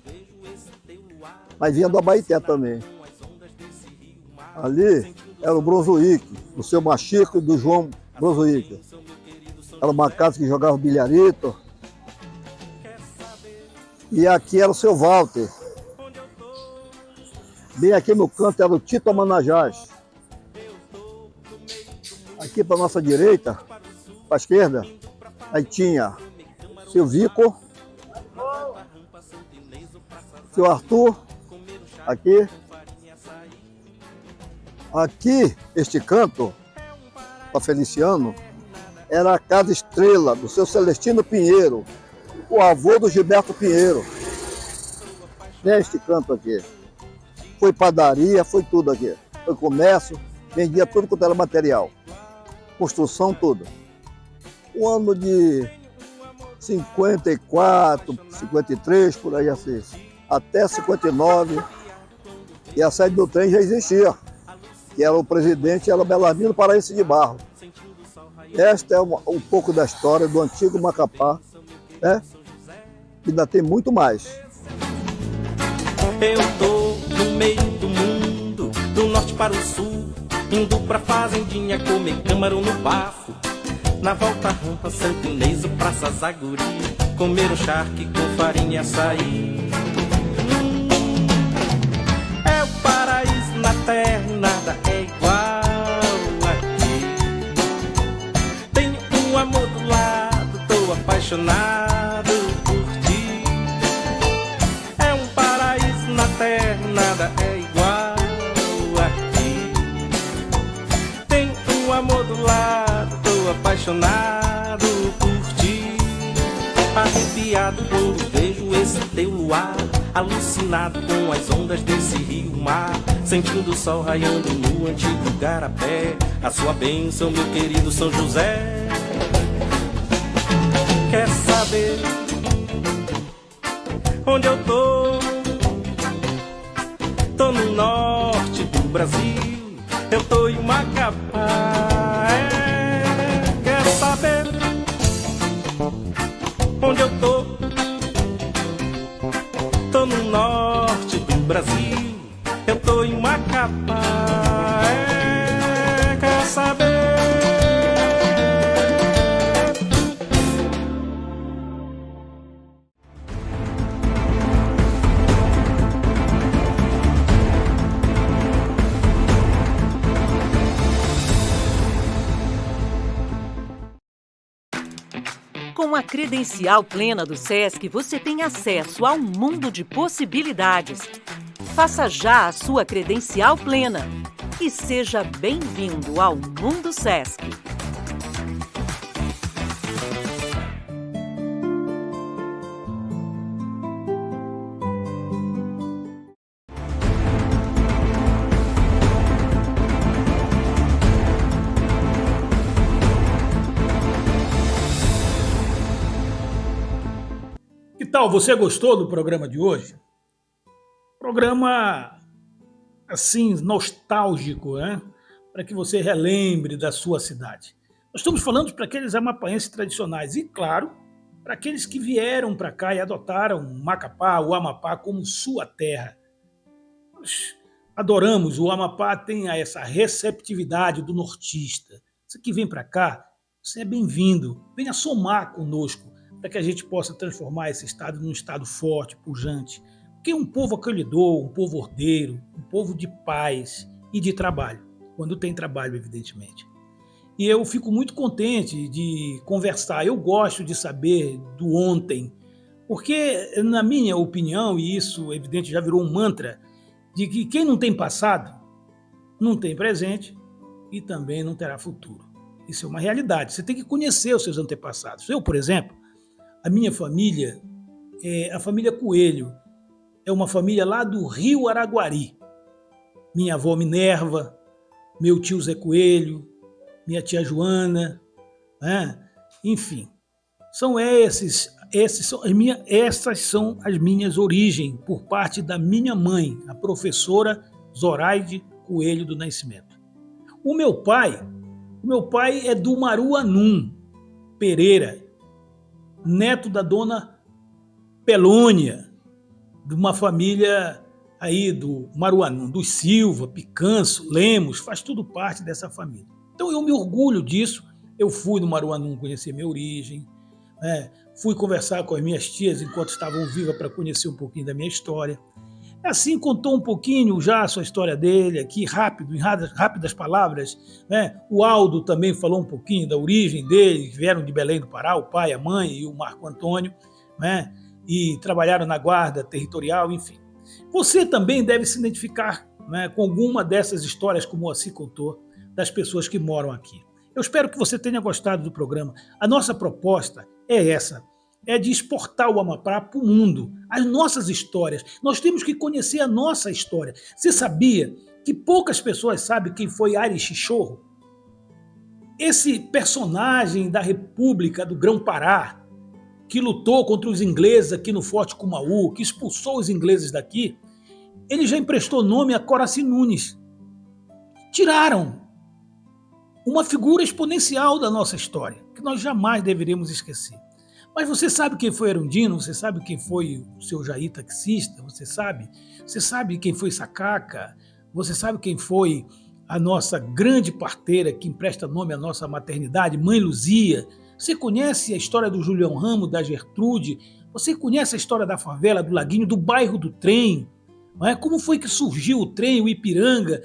Mas vinha do Abaeté também. Ali era o Bronzoíque, do seu Machico e do João Bronzoíque. Era uma casa que jogava bilharito. E aqui era o seu Walter. Bem aqui no canto era o Tito Amanajás. Aqui para nossa direita, para a esquerda, aí tinha seu Vico, seu Arthur, aqui. Aqui, este canto, para Feliciano, era a Casa Estrela, do seu Celestino Pinheiro, o avô do Gilberto Pinheiro. Neste canto aqui. Foi padaria, foi tudo aqui. Foi comércio, vendia tudo quanto era material. Construção, tudo. O ano de 54, 53, por aí assim. Até 59. E a sede do trem já existia. Que era o presidente, era o Belarmino Paraense de Barro. Esta é um pouco da história do antigo Macapá, né? Que ainda tem muito mais. Eu tô no meio do mundo, do norte para o sul, indo pra fazendinha comer câmara no bafo. Na volta rampa, Santo Inês, Praça Zaguri, comer um charque com farinha e açaí. É o paraíso na terra e nada é igual aqui. Tenho um amor do lado, tô apaixonado por ti. É um paraíso na terra e nada é igual aqui. Tenho um amor do lado, tô apaixonado por ti. Arrepiado quando vejo esse teu luar, alucinado com as ondas desse rio-mar, sentindo o sol raiando no antigo Garapé, a sua bênção, meu querido São José. Quer saber onde eu tô? Tô no norte do Brasil, eu tô em Macapá. Quer saber onde eu tô? Tô no norte do Brasil. Eu tô em Macapá, quer saber? Com a credencial plena do SESC, você tem acesso a um mundo de possibilidades. Faça já a sua credencial plena e seja bem-vindo ao Mundo SESC. Que tal? Você gostou do programa de hoje? Programa, assim, nostálgico, né? Para que você relembre da sua cidade. Nós estamos falando para aqueles amapaenses tradicionais e, claro, para aqueles que vieram para cá e adotaram Macapá, o Amapá, como sua terra. Nós adoramos, o Amapá tem essa receptividade do nortista. Você que vem para cá, você é bem-vindo. Venha somar conosco para que a gente possa transformar esse estado num estado forte, pujante. Porque é um povo acolhedor, um povo ordeiro, um povo de paz e de trabalho, quando tem trabalho, evidentemente. E eu fico muito contente de conversar, eu gosto de saber do ontem, porque, na minha opinião, e isso, evidente, já virou um mantra, de que quem não tem passado, não tem presente e também não terá futuro. Isso é uma realidade, você tem que conhecer os seus antepassados. Eu, por exemplo, a minha família é a família Coelho, é uma família lá do Rio Araguari. Minha avó Minerva, meu tio Zé Coelho, minha tia Joana, né? Enfim, essas são as minhas origens, por parte da minha mãe, a professora Zoraide Coelho do Nascimento. O meu pai é do Maruanum Pereira, neto da dona Pelônia, de uma família aí do Maruanum, dos Silva, Picanço, Lemos, faz tudo parte dessa família. Então eu me orgulho disso. Eu fui no Maruanum conhecer minha origem, né? Fui conversar com as minhas tias enquanto estavam vivas para conhecer um pouquinho da minha história. Assim contou um pouquinho já a sua história dele aqui, rápido, em rápidas palavras, né? O Aldo também falou um pouquinho da origem dele, que vieram de Belém do Pará, o pai, a mãe e o Marco Antônio, né? E trabalharam na guarda territorial, enfim. Você também deve se identificar, né, com alguma dessas histórias que o Moacir contou, das pessoas que moram aqui. Eu espero que você tenha gostado do programa. A nossa proposta é essa, é de exportar o Amapá para o mundo, as nossas histórias. Nós temos que conhecer a nossa história. Você sabia que poucas pessoas sabem quem foi Ari Chichorro? Esse personagem da República do Grão-Pará, que lutou contra os ingleses aqui no Forte Cumaú, que expulsou os ingleses daqui, ele já emprestou nome a Coraci Nunes. Tiraram uma figura exponencial da nossa história, que nós jamais deveríamos esquecer. Mas você sabe quem foi Erundino? Você sabe quem foi o seu Jair taxista? Você sabe quem foi Sacaca? Você sabe quem foi a nossa grande parteira que empresta nome à nossa maternidade, Mãe Luzia? Você conhece a história do Julião Ramos, da Gertrude? Você conhece a história da favela, do Laguinho, do bairro do Trem? Não é? Como foi que surgiu o trem, o Ipiranga?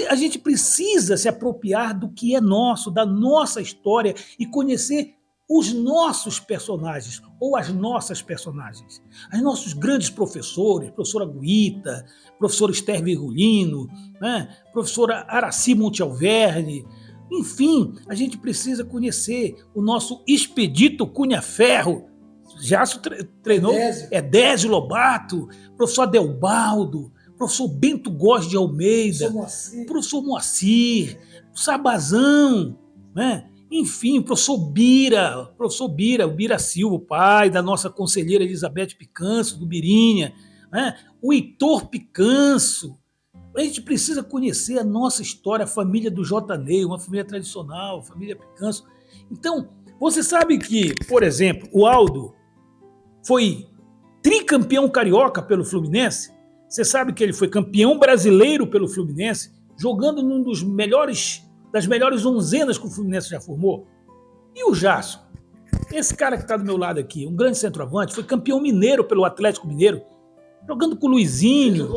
A gente precisa se apropriar do que é nosso, da nossa história e conhecer os nossos personagens, ou as nossas personagens. Os nossos grandes professores, professora Guita, professor Esther Virgulino, né? Professora Araci Monte Alverne. Enfim, a gente precisa conhecer o nosso Expedito Cunha Ferro. Já treinou Désio Lobato, professor Adelbaldo, professor Bento Góes de Almeida, professor Moacir, Sabazão, né? Enfim, professor Bira, o Bira Silva, o pai da nossa conselheira Elizabeth Picanço, do Birinha, né? O Heitor Picanço. A gente precisa conhecer a nossa história, a família do J. Ney, uma família tradicional, a família Picanço. Então, você sabe que, por exemplo, o Aldo foi tricampeão carioca pelo Fluminense? Você sabe que ele foi campeão brasileiro pelo Fluminense, jogando num das melhores onzenas que o Fluminense já formou. E o Jason? Esse cara que está do meu lado aqui, um grande centroavante, foi campeão mineiro pelo Atlético Mineiro, jogando com o Luizinho.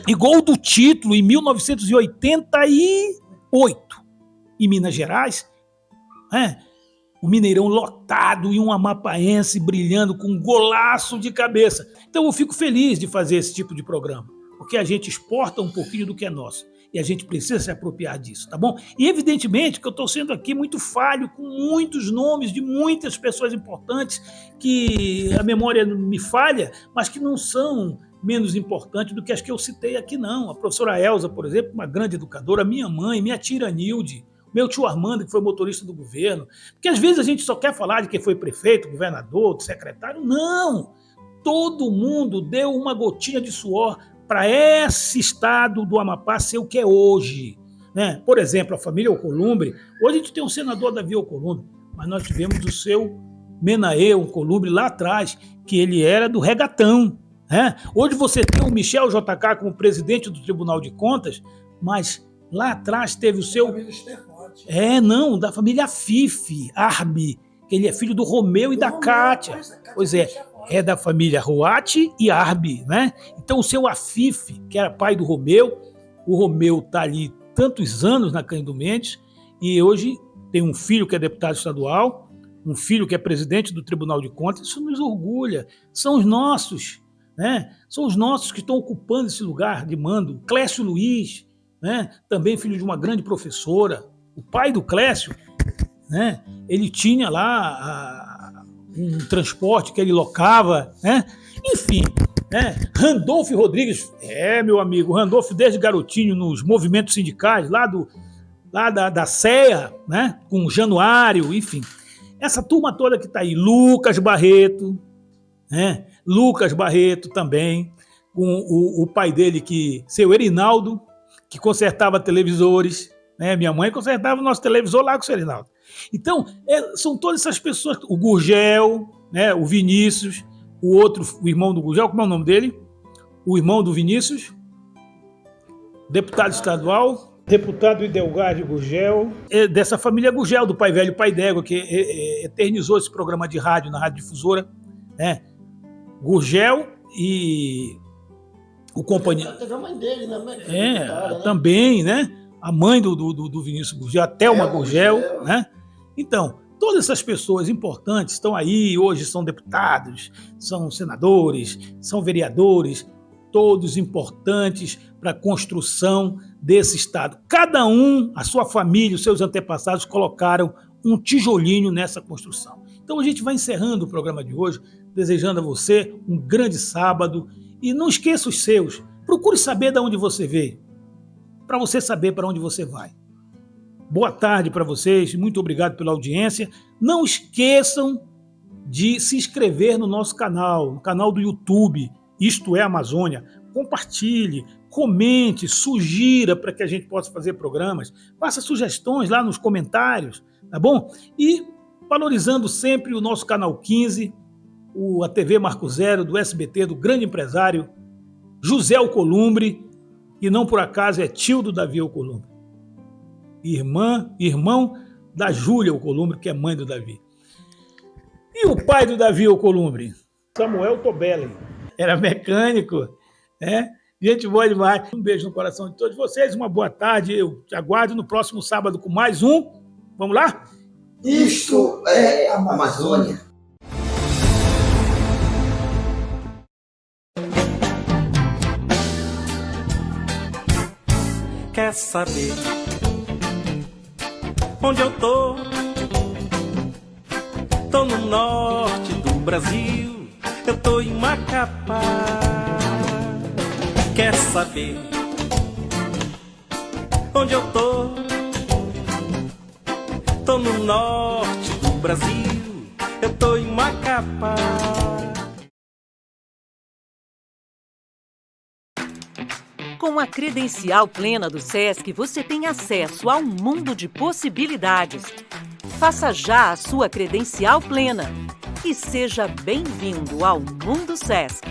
E gol do título em 1988, em Minas Gerais. O Mineirão lotado e um amapaense brilhando com um golaço de cabeça. Então eu fico feliz de fazer esse tipo de programa, porque a gente exporta um pouquinho do que é nosso. E a gente precisa se apropriar disso, tá bom? E evidentemente que eu estou sendo aqui muito falho, com muitos nomes de muitas pessoas importantes que a memória me falha, mas que não são menos importantes do que as que eu citei aqui, não. A professora Elza, por exemplo, uma grande educadora, minha mãe, minha tia Iranilde, meu tio Armando, que foi motorista do governo. Porque às vezes a gente só quer falar de quem foi prefeito, governador, secretário. Não! Todo mundo deu uma gotinha de suor para esse estado do Amapá ser o que é hoje. Né? Por exemplo, a família Alcolumbre. Hoje a gente tem um senador, Davi Alcolumbre, mas nós tivemos o seu Menaê Alcolumbre lá atrás, que ele era do regatão. Né? Hoje você tem o Michel JK como presidente do Tribunal de Contas, mas lá atrás teve o seu... da família Fife, Arbi, que ele é filho do Romeu e da Cátia. Pois é da família Roati e Arbi, né? Então o seu Afife, que era pai do Romeu, o Romeu está ali tantos anos na Cândido Mendes, e hoje tem um filho que é deputado estadual, um filho que é presidente do Tribunal de Contas. Isso nos orgulha, são os nossos, né? São os nossos que estão ocupando esse lugar de mando. Clécio Luiz, né? Também filho de uma grande professora, o pai do Clécio, né? Ele tinha lá um transporte que ele locava, né? Enfim, né? Randolfo Rodrigues, meu amigo, Randolfo desde garotinho nos movimentos sindicais, lá da CEA, né? Com Januário, enfim. Essa turma toda que está aí, Lucas Barreto, né? Lucas Barreto também, com o pai dele, seu Erinaldo, que consertava televisores, né? Minha mãe consertava o nosso televisor lá com o seu Erinaldo. Então, são todas essas pessoas, o Gurgel, né? O Vinícius, o irmão do Gurgel, como é o nome dele? O irmão do Vinícius, deputado estadual, deputado Idelgardo Gurgel, dessa família Gurgel, do pai velho, pai d'égua, que eternizou esse programa de rádio na Rádio Difusora, né? Gurgel e o companheiro... Teve a mãe dele, né? Também, né? A mãe do Vinícius Gurgel, a Thelma Gurgel, né? Então, todas essas pessoas importantes estão aí, hoje são deputados, são senadores, são vereadores, todos importantes para a construção desse Estado. Cada um, a sua família, os seus antepassados colocaram um tijolinho nessa construção. Então a gente vai encerrando o programa de hoje, desejando a você um grande sábado, e não esqueça os seus. Procure saber de onde você veio, para você saber para onde você vai. Boa tarde para vocês, muito obrigado pela audiência. Não esqueçam de se inscrever no nosso canal, no canal do YouTube, Isto é Amazônia. Compartilhe, comente, sugira para que a gente possa fazer programas. Faça sugestões lá nos comentários, tá bom? E valorizando sempre o nosso canal 15, a TV Marco Zero, do SBT, do grande empresário José Alcolumbre, e não por acaso é tio do Davi Alcolumbre. Irmão da Júlia Alcolumbre, que é mãe do Davi. E o pai do Davi Alcolumbre? Samuel Tobelen. Era mecânico, né? Gente boa demais. Um beijo no coração de todos vocês, uma boa tarde. Eu te aguardo no próximo sábado com mais um. Vamos lá? Isto é Amazônia. Quer saber onde eu tô? Tô no norte do Brasil, eu tô em Macapá. Quer saber onde eu tô? Tô no norte do Brasil, eu tô em Macapá. Com a credencial plena do SESC, você tem acesso a um mundo de possibilidades. Faça já a sua credencial plena e seja bem-vindo ao Mundo SESC.